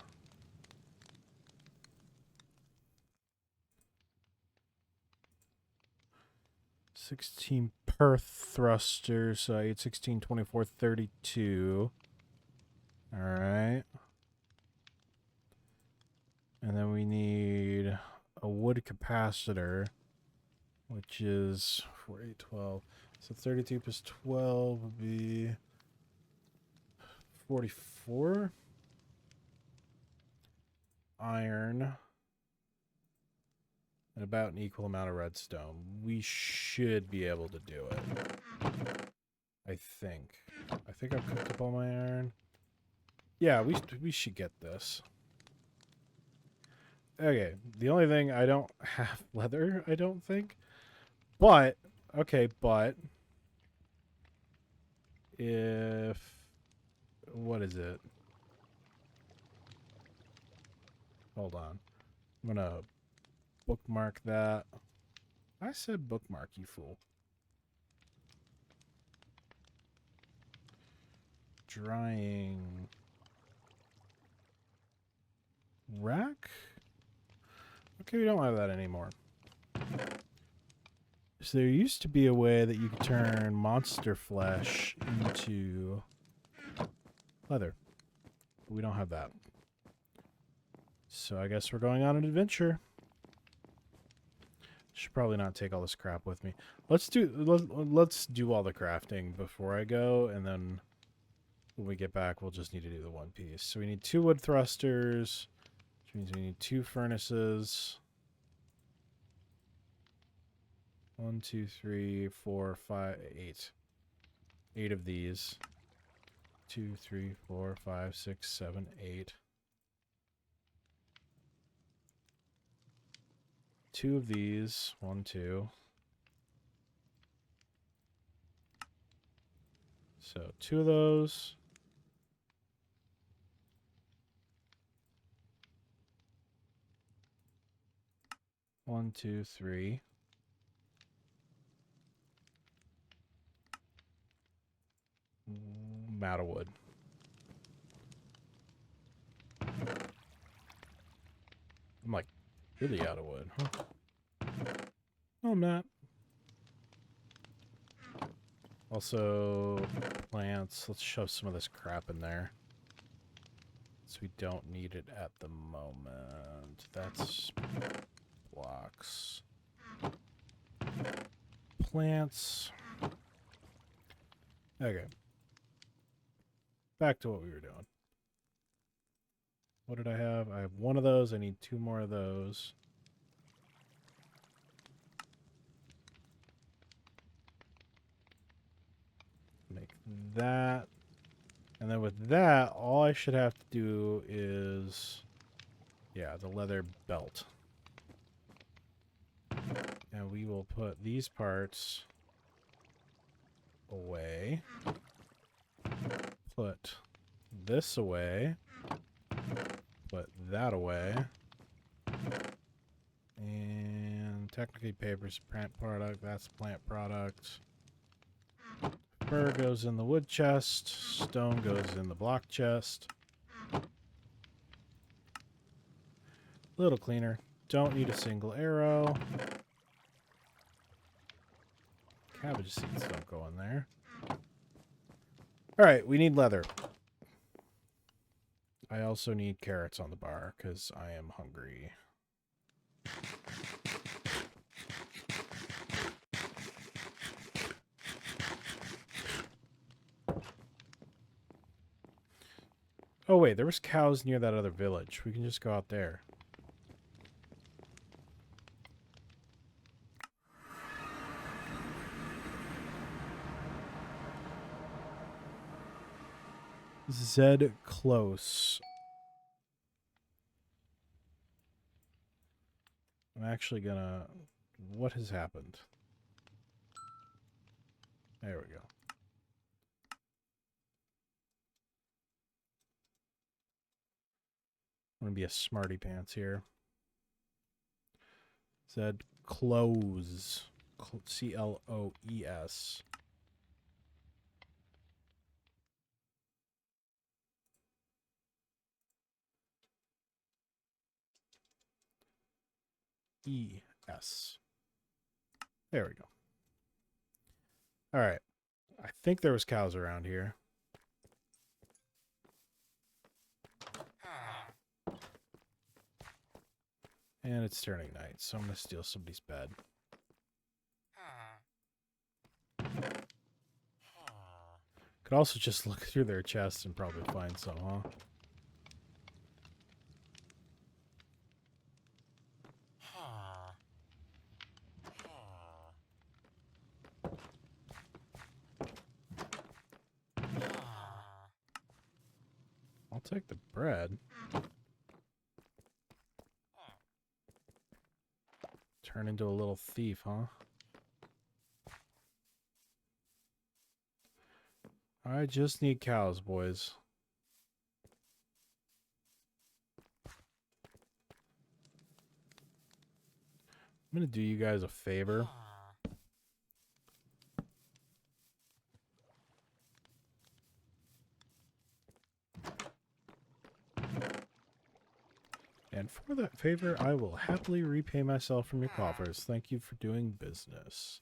Speaker 1: 16 per thruster, so 8, 16, 24, 32. All right. And then we need a wood capacitor, which is 4, 8, 12. So 32 plus 12 would be 44. Iron. And about an equal amount of redstone. We should be able to do it. I think. I think I've cooked up all my iron. Yeah, we should get this. Okay, the only thing I don't have leather, I don't think. But, okay, but if... What is it? Hold on. I'm gonna bookmark that. I said bookmark, you fool. Drying rack? Okay, we don't have that anymore. So there used to be a way that you could turn monster flesh into leather. But we don't have that. So I guess we're going on an adventure. Should probably not take all this crap with me. Let's do all the crafting before I go, and then when we get back, we'll just need to do the one piece. So we need 2 wood thrusters, which means we need 2 furnaces. 1, 2, 3, 4, 5, 8. 8 of these. 2, 3, 4, 5, 6, 7, 8. 2 of these. 1, 2. So 2 of those. One, 2, 3. I'm out of wood. I'm like really out of wood, huh? No, I'm not. Also, plants. Let's shove some of this crap in there. So we don't need it at the moment. That's blocks. Plants. Okay. Back to what we were doing. What did I have? I have 1 of those. I need 2 more of those. Make that. And then with that, all I should have to do is... Yeah, the leather belt. And we will put these parts away. Put this away. Put that away. And technically paper's a plant product. That's plant product. Fur goes in the wood chest. Stone goes in the block chest. A little cleaner. Don't need a single arrow. Cabbage seeds don't go in there. Alright, we need leather. I also need carrots on the bar because I am hungry. Oh wait, there was cows near that other village. We can just go out there. Zed close. I'm actually gonna... What has happened? There we go. I'm gonna be a smarty pants here. Zed close. C-L-O-E-S. E-S. There we go. Alright. I think there was cows around here. And it's turning night, so I'm going to steal somebody's bed. Could also just look through their chest and probably find some, huh? I'll take the bread. Turn into a little thief, huh? I just need cows, boys. I'm gonna do you guys a favor. And for that favor, I will happily repay myself from your coffers. Thank you for doing business.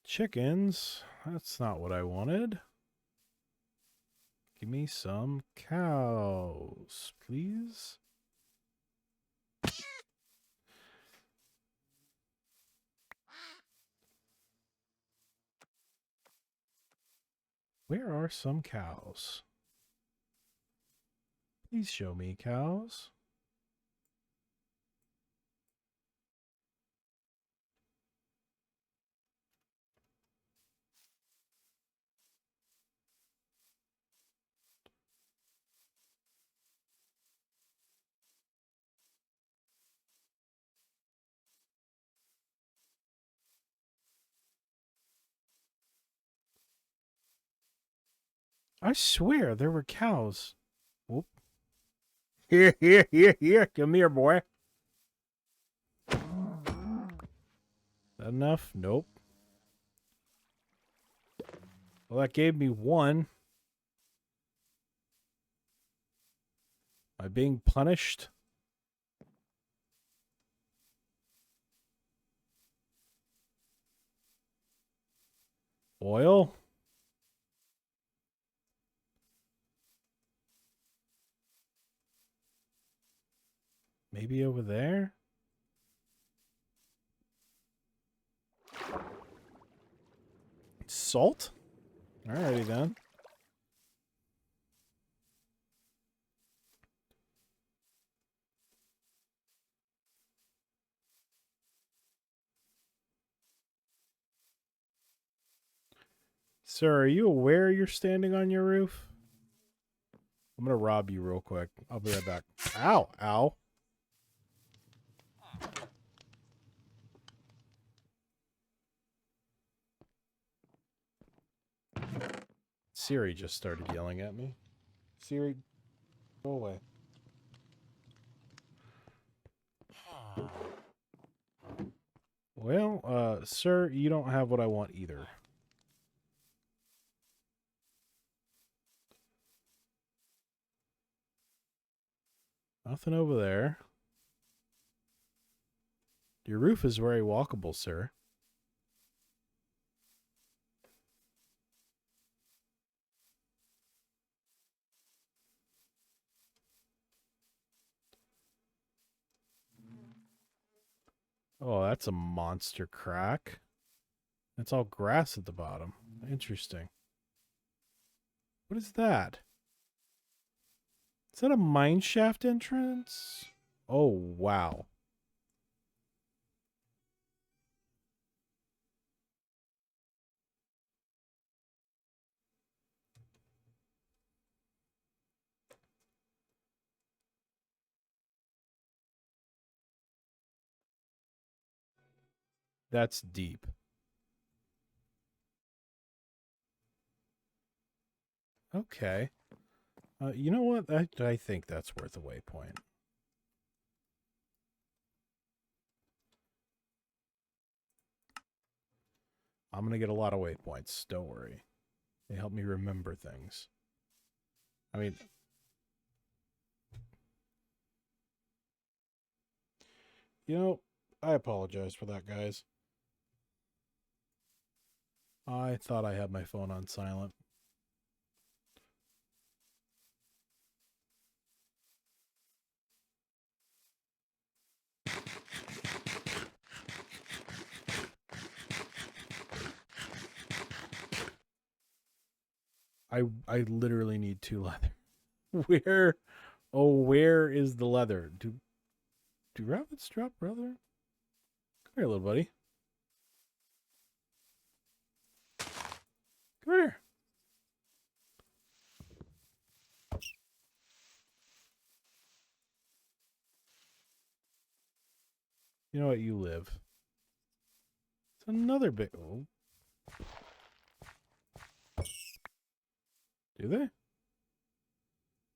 Speaker 1: Chickens? That's not what I wanted. Give me some cows, please. Where are some cows? Please show me cows. I swear there were cows. Whoop. Here, here, here, here. Come here, boy. That enough? Nope. Well, that gave me one. Am I being punished? Oil? Maybe over there? Salt? Alrighty then. Sir, are you aware you're standing on your roof? I'm gonna rob you real quick. I'll be right back. Ow! Ow! Siri just started yelling at me. Siri, go away. Well, sir, you don't have what I want either. Nothing over there. Your roof is very walkable, sir. Oh, that's a monster crack. It's all grass at the bottom. Interesting. What is that? Is that a mine shaft entrance? Oh, wow. That's deep. Okay. You know what? I think that's worth a waypoint. I'm going to get a lot of waypoints. Don't worry. They help me remember things. I mean... You know, I apologize for that, guys. I thought I had my phone on silent. I literally need 2 leather. Where? Oh, where is the leather? Do rabbits drop leather? Come here, little buddy. Come here. You know what? You live. It's another big... Oh. Do they?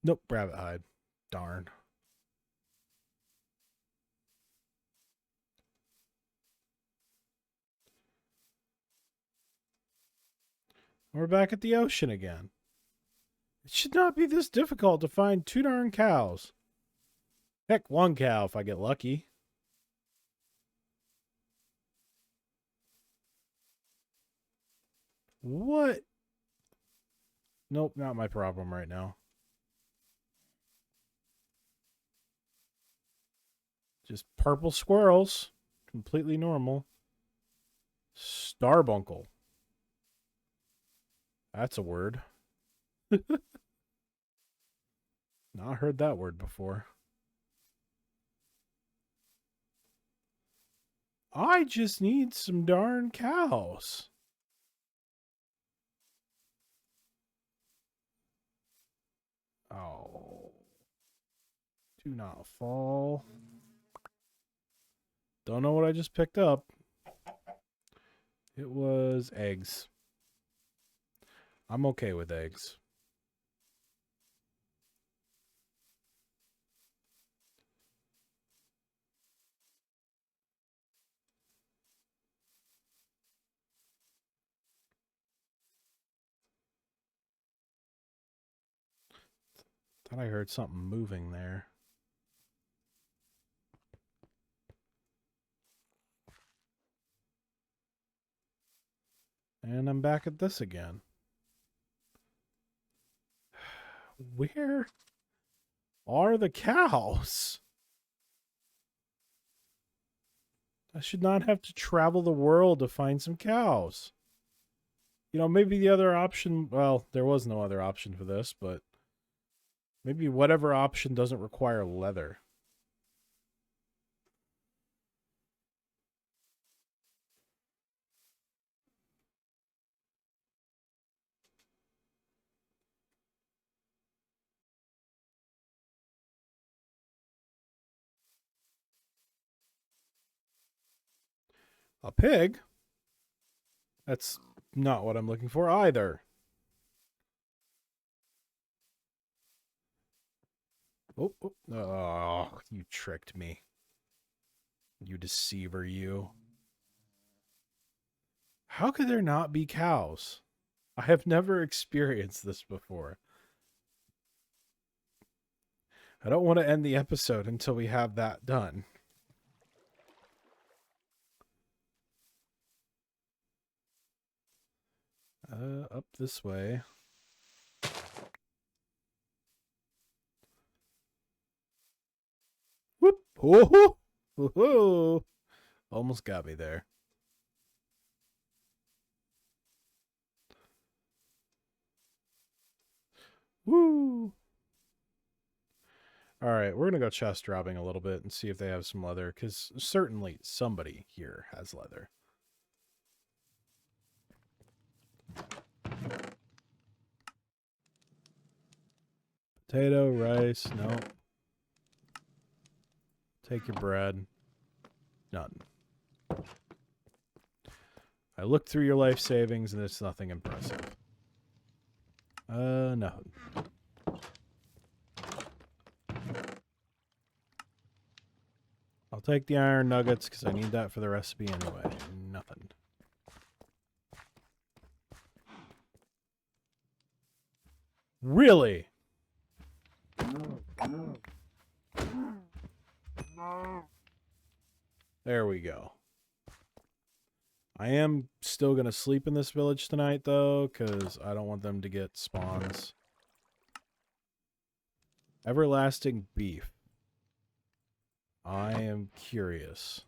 Speaker 1: Nope, rabbit hide. Darn. We're back at the ocean again. It should not be this difficult to find 2 darn cows. Heck, 1 cow if I get lucky. What? Nope, not my problem right now. Just purple squirrels. Completely normal. Starbuncle. That's a word. Not heard that word before. I just need some darn cows. Oh. Do not fall. Don't know what I just picked up. It was eggs. I'm okay with eggs. Thought I heard something moving there. And I'm back at this again. Where are the cows? I should not have to travel the world to find some cows. You know, maybe the other option, well, there was no other option for this, but maybe whatever option doesn't require leather. A pig? That's not what I'm looking for either. Oh, oh, oh, you tricked me. You deceiver, you. How could there not be cows? I have never experienced this before. I don't want to end the episode until we have that done. Up this way. Whoop! Oh, oh, oh. Almost got me there. Woo! All right, we're gonna go chest dropping a little bit and see if they have some leather, because certainly somebody here has leather. Potato, rice, no. Take your bread. None. I looked through your life savings and it's nothing impressive. No. I'll take the iron nuggets because I need that for the recipe anyway. Nothing. Really? There we go. I am still going to sleep in this village tonight, though, because I don't want them to get spawns. Everlasting beef. I am curious.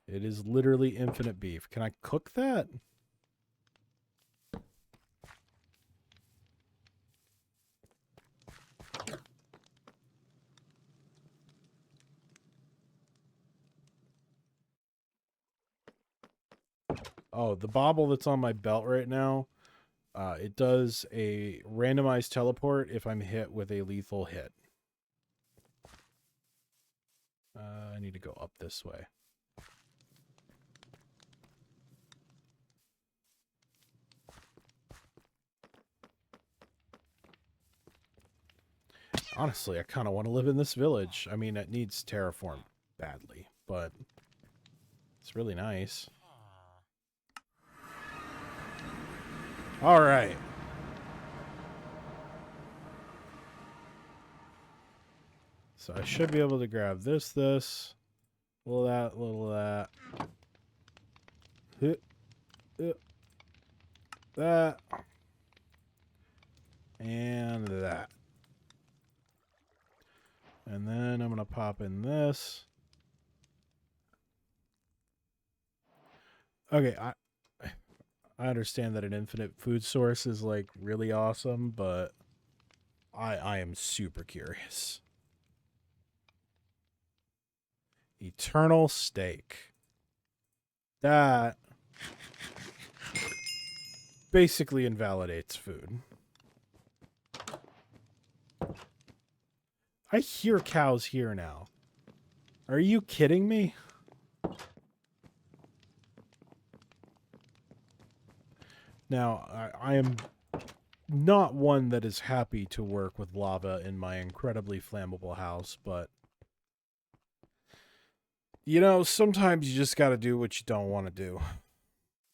Speaker 1: It is literally infinite beef. Can I cook that? Oh, the bauble that's on my belt right now, it does a randomized teleport if I'm hit with a lethal hit. I need to go up this way. Honestly, I kind of want to live in this village. I mean, it needs terraform badly, but it's really nice. All right. So I should be able to grab this, little of that. That. And that. And then I'm going to pop in this. Okay, I understand that an infinite food source is like really awesome, but I am super curious. Eternal steak. That basically invalidates food. I hear cows here now. Are you kidding me? Now, I am not one that is happy to work with lava in my incredibly flammable house, but you know, sometimes you just gotta do what you don't want to do.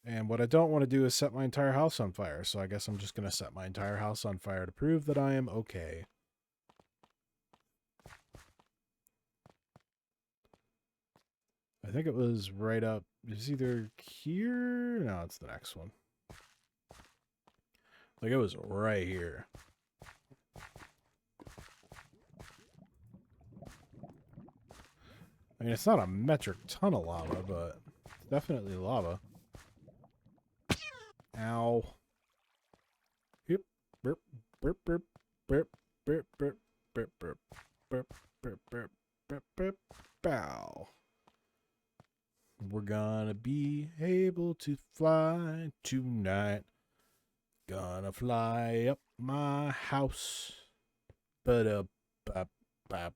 Speaker 1: And what I don't want to do is set my entire house on fire, so I guess I'm just gonna set my entire house on fire to prove that I am okay. I think it was right up. It's either here. No, it's the next one. Like, it was right here. I mean, it's not a metric ton of lava, but it's definitely lava. Ow. Yep. Burp, burp, burp, burp, burp, burp, burp, burp, burp, burp, burp, burp, burp, bow. We're gonna be able to fly tonight. Gonna fly up my house. Ba-da-ba-ba-ba.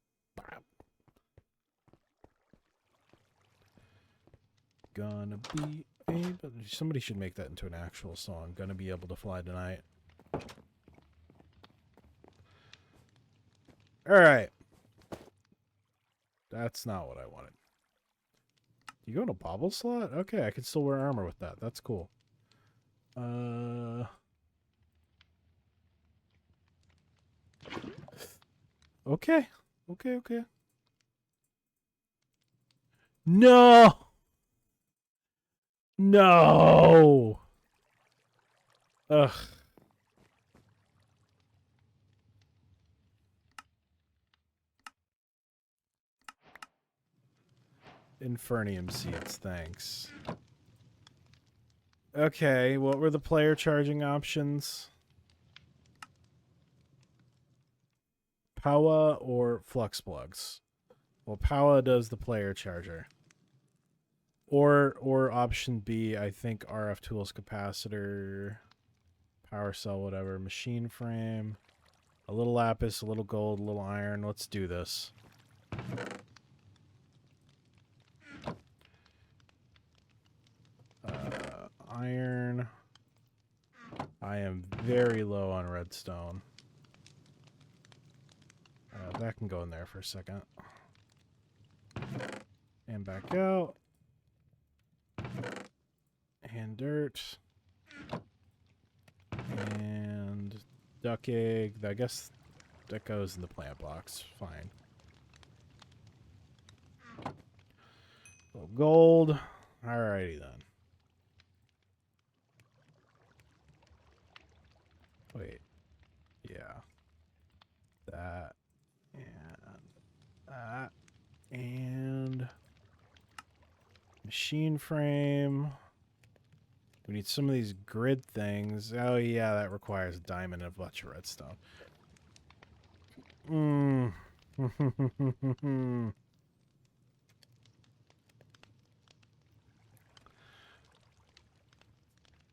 Speaker 1: Gonna be able... Somebody should make that into an actual song. Gonna be able to fly tonight. All right. That's not what I wanted. You go in a bobble slot? Okay, I can still wear armor with that. That's cool. Okay. Okay. No! No! Ugh. Infernium seeds, thanks. Okay, what were the player charging options? Powa or flux plugs? Well, Powa does the player charger. Or option B, I think RF tools capacitor, power cell, whatever, machine frame, a little lapis, a little gold, a little iron. Let's do this. Iron. I am very low on redstone. That can go in there for a second. And back out. And dirt. And duck egg. I guess that goes in the plant box. Fine. A little gold. Alrighty then. Wait. Yeah. That. And that. And machine frame. We need some of these grid things. Oh yeah, that requires a diamond and a bunch of redstone.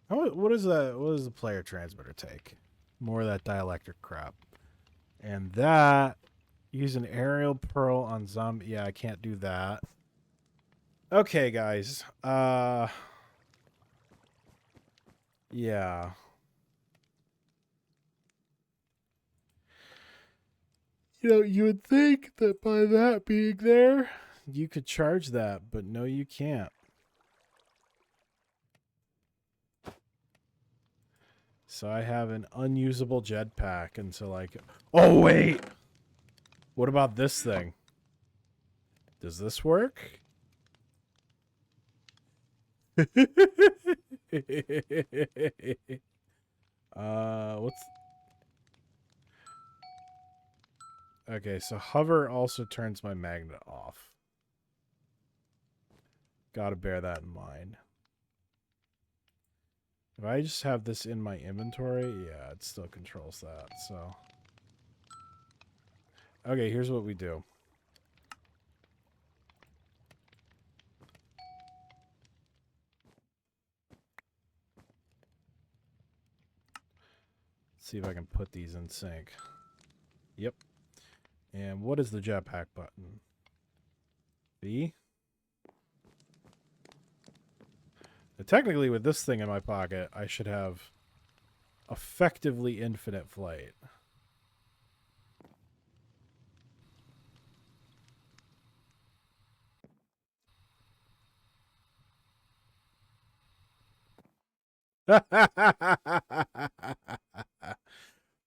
Speaker 1: What is that? What does the player transmitter take? More of that dielectric crap. And that, use an aerial pearl on zombie. Yeah, I can't do that. Okay, guys. Yeah. You know, you would think that by that being there, you could charge that, but no, you can't. So I have an unusable jetpack until I can... Oh, wait! What about this thing? Does this work? What's... Okay, so hover also turns my magnet off. Gotta bear that in mind. If I just have this in my inventory, yeah, it still controls that, so... Okay, here's what we do. Let's see if I can put these in sync. Yep. And what is the jetpack button? B? Now, technically, with this thing in my pocket, I should have effectively infinite flight.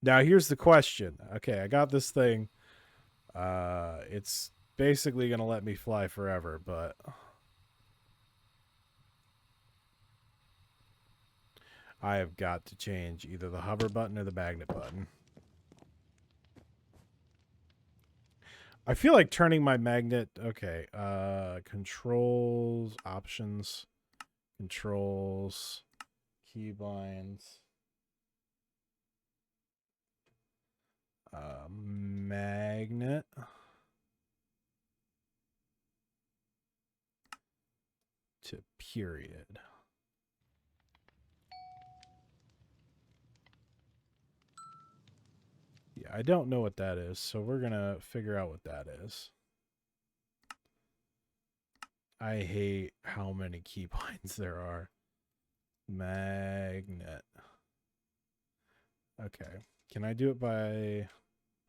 Speaker 1: Now, here's the question. Okay, I got this thing. It's basically going to let me fly forever, but... I have got to change either the hover button or the magnet button. I feel like turning my magnet... Okay, controls, options, controls, keybinds, magnet, to period. Yeah, I don't know what that is, so we're going to figure out what that is. I hate how many keybinds there are. Magnet. Okay. Can I do it by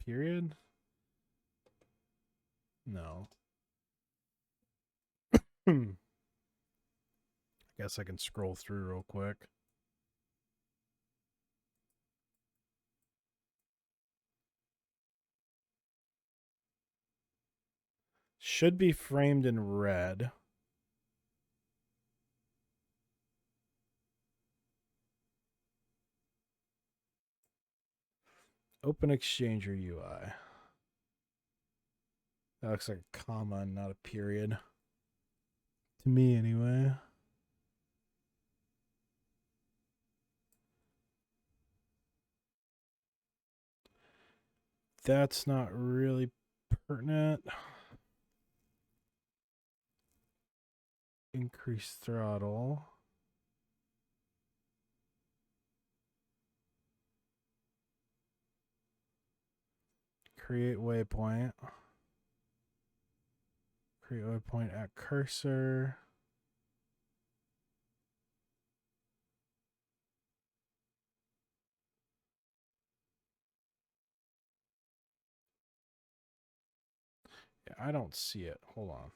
Speaker 1: period? No. I guess I can scroll through real quick. Should be framed in red. Open Exchanger UI. That looks like a comma, not a period. To me, anyway. That's not really pertinent. Increase throttle. Create waypoint. Create waypoint at cursor. Yeah, I don't see it. Hold on.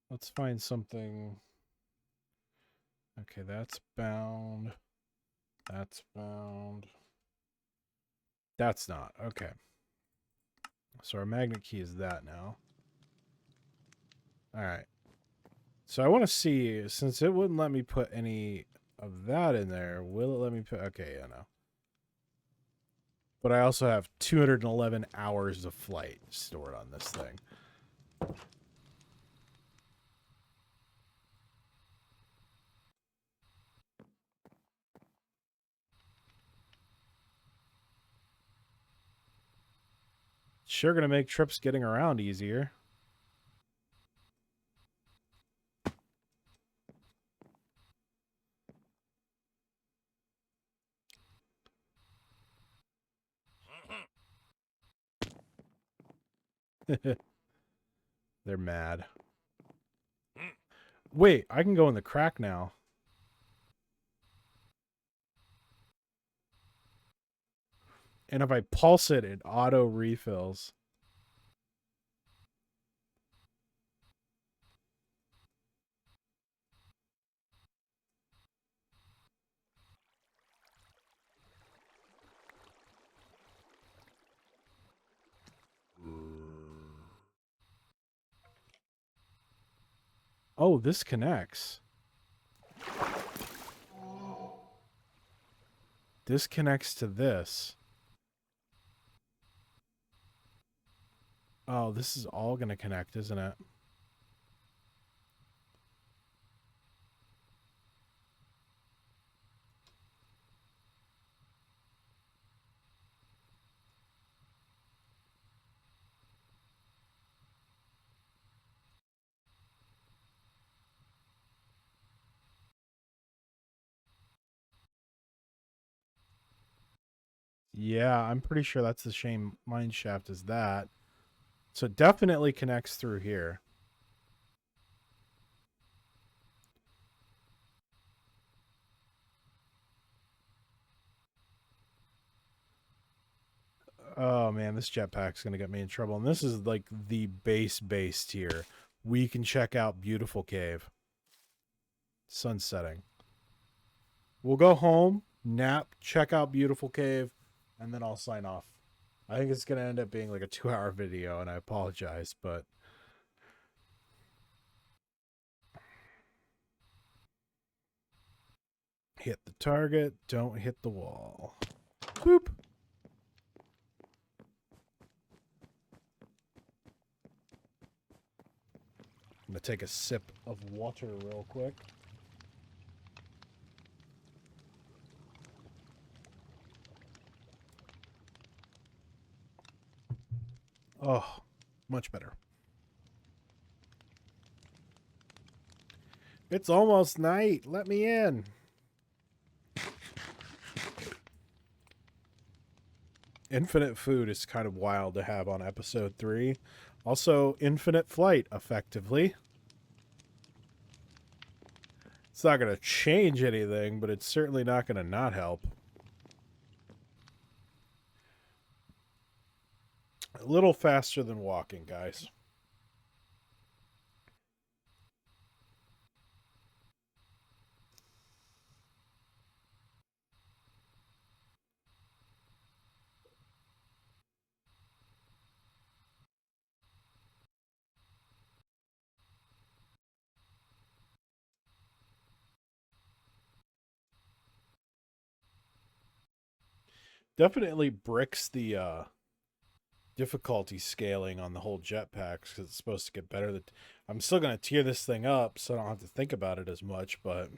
Speaker 1: Let's find something. Okay, that's bound. That's bound. That's not. Okay. So our magnet key is that now. All right. So I want to see, since it wouldn't let me put any of that in there, will it let me put... Okay, yeah, no. But I also have 211 hours of flight stored on this thing. Sure gonna make trips getting around easier. They're mad. Wait, I can go in the crack now. And if I pulse it, it auto refills. Oh, this connects. This connects to this. Oh, this is all going to connect, isn't it? Yeah, I'm pretty sure that's the same mine shaft as that. So it definitely connects through here. Oh man, this jetpack's gonna get me in trouble. And this is like the base tier. We can check out Beautiful Cave. Sun setting. We'll go home, nap, check out Beautiful Cave, and then I'll sign off. I think it's gonna end up being like a 2-hour video, and I apologize, but hit the target, don't hit the wall. Boop. I'm gonna take a sip of water real quick. Oh, much better. It's almost night. Let me in. Infinite food is kind of wild to have on episode 3. Also, infinite flight, effectively. It's not going to change anything, but it's certainly not going to not help. A little faster than walking, guys. Definitely bricks the difficulty scaling on the whole jetpacks because it's supposed to get better. I'm still going to tier this thing up so I don't have to think about it as much, but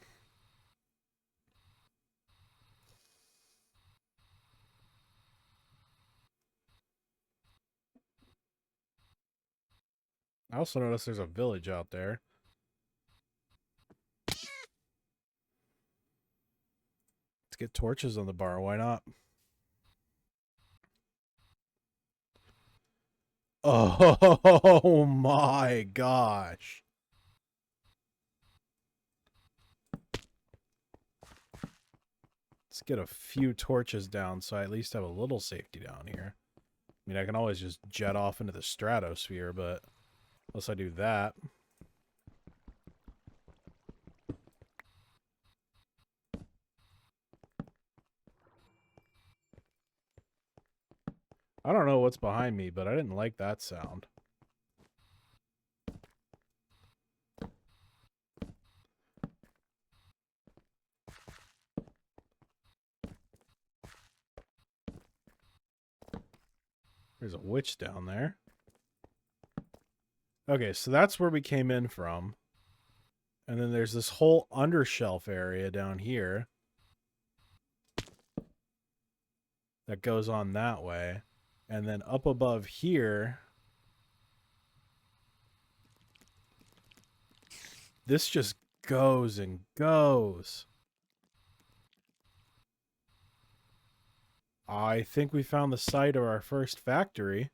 Speaker 1: I also noticed there's a village out there. Let's get torches on the bar. Why not? Oh my gosh. Let's get a few torches down so I at least have a little safety down here. I mean, I can always just jet off into the stratosphere, but unless I do that. I don't know what's behind me, but I didn't like that sound. There's a witch down there. Okay, so that's where we came in from. And then there's this whole undershelf area down here that goes on that way. And then up above here, this just goes and goes. I think we found the site of our first factory.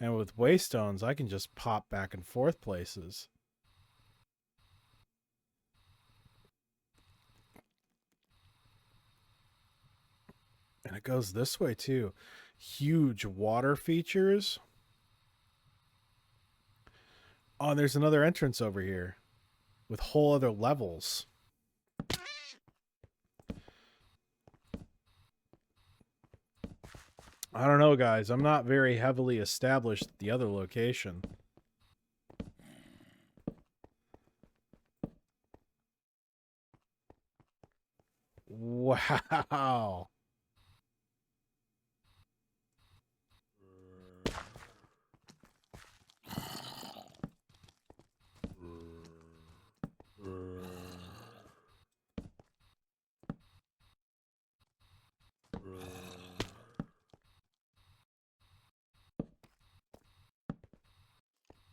Speaker 1: And with waystones, I can just pop back and forth places. And it goes this way too. Huge water features. Oh, and there's another entrance over here with whole other levels. I don't know, guys. I'm not very heavily established at the other location. Wow.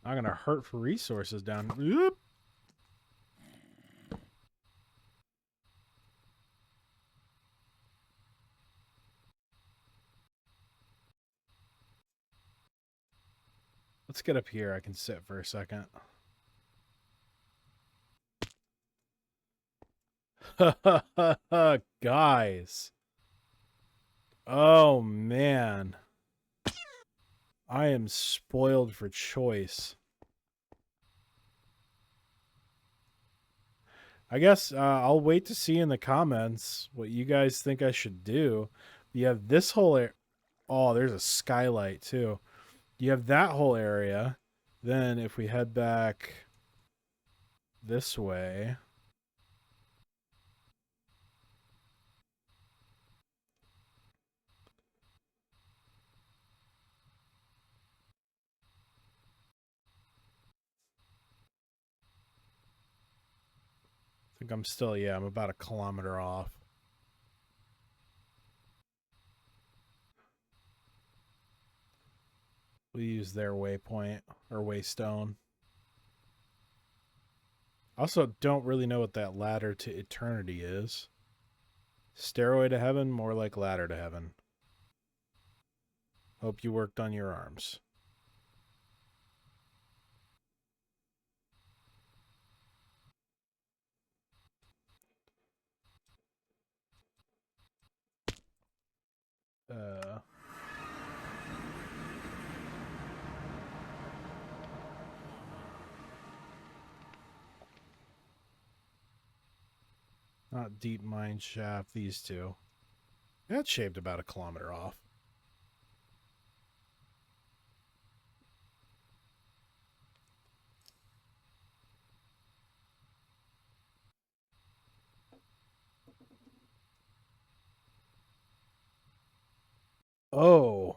Speaker 1: I'm gonna hurt for resources down. Oop. Let's get up here. I can sit for a second. Guys. Oh, man. I am spoiled for choice. I guess I'll wait to see in the comments what you guys think I should do. You have this whole oh, there's a skylight too. You have that whole area. Then if we head back this way, I think I'm still, yeah, I'm about a kilometer off. We use their waypoint or waystone. Also, don't really know what that ladder to eternity is. Stairway to heaven, more like ladder to heaven. Hope you worked on your arms. Not deep mine shaft, these two. That's shaped about 1 kilometer off. Oh.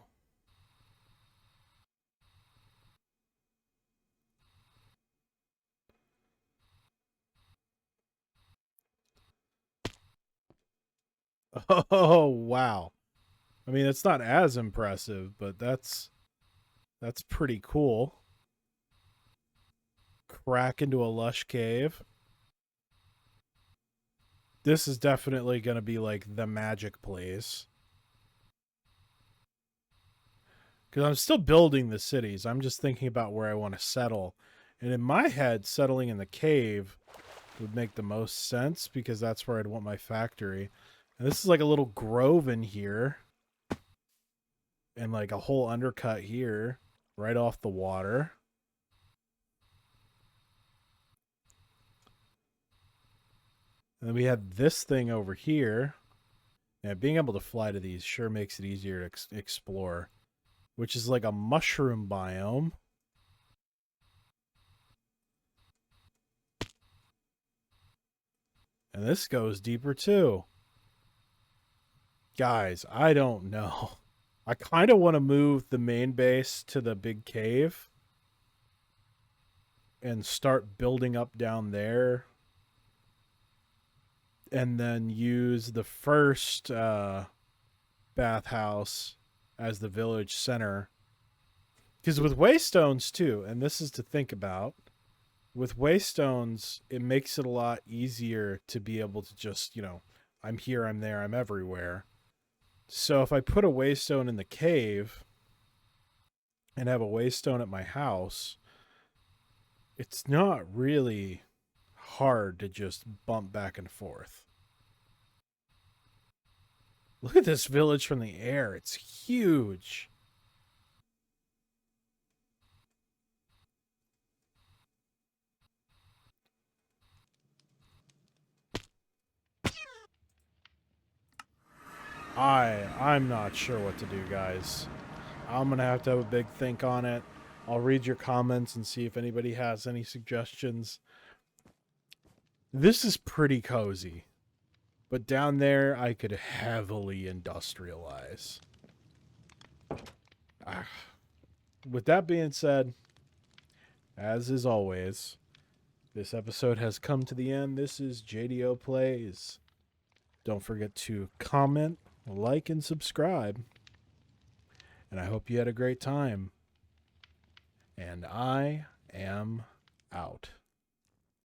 Speaker 1: Oh, wow. I mean, it's not as impressive, but that's pretty cool. Crack into a lush cave. This is definitely going to be like the magic place. Because I'm still building the cities. I'm just thinking about where I want to settle. And in my head, settling in the cave would make the most sense because that's where I'd want my factory. And this is like a little grove in here. And like a whole undercut here, right off the water. And then we have this thing over here. And being able to fly to these sure makes it easier to explore. Which is like a mushroom biome. And this goes deeper too. Guys, I don't know. I kind of want to move the main base to the big cave. And start building up down there. And then use the first bathhouse as the village center. Because with waystones too, and this is to think about, with waystones, it makes it a lot easier to be able to just, you know, I'm here, I'm there, I'm everywhere. So if I put a waystone in the cave and have a waystone at my house, it's not really hard to just bump back and forth. Look at this village from the air. It's huge. I'm not sure what to do, guys. I'm going to have a big think on it. I'll read your comments and see if anybody has any suggestions. This is pretty cozy. But down there, I could heavily industrialize. With that being said, as is always, this episode has come to the end. This is JdoPlays. Don't forget to comment, like, and subscribe. And I hope you had a great time. And I am out.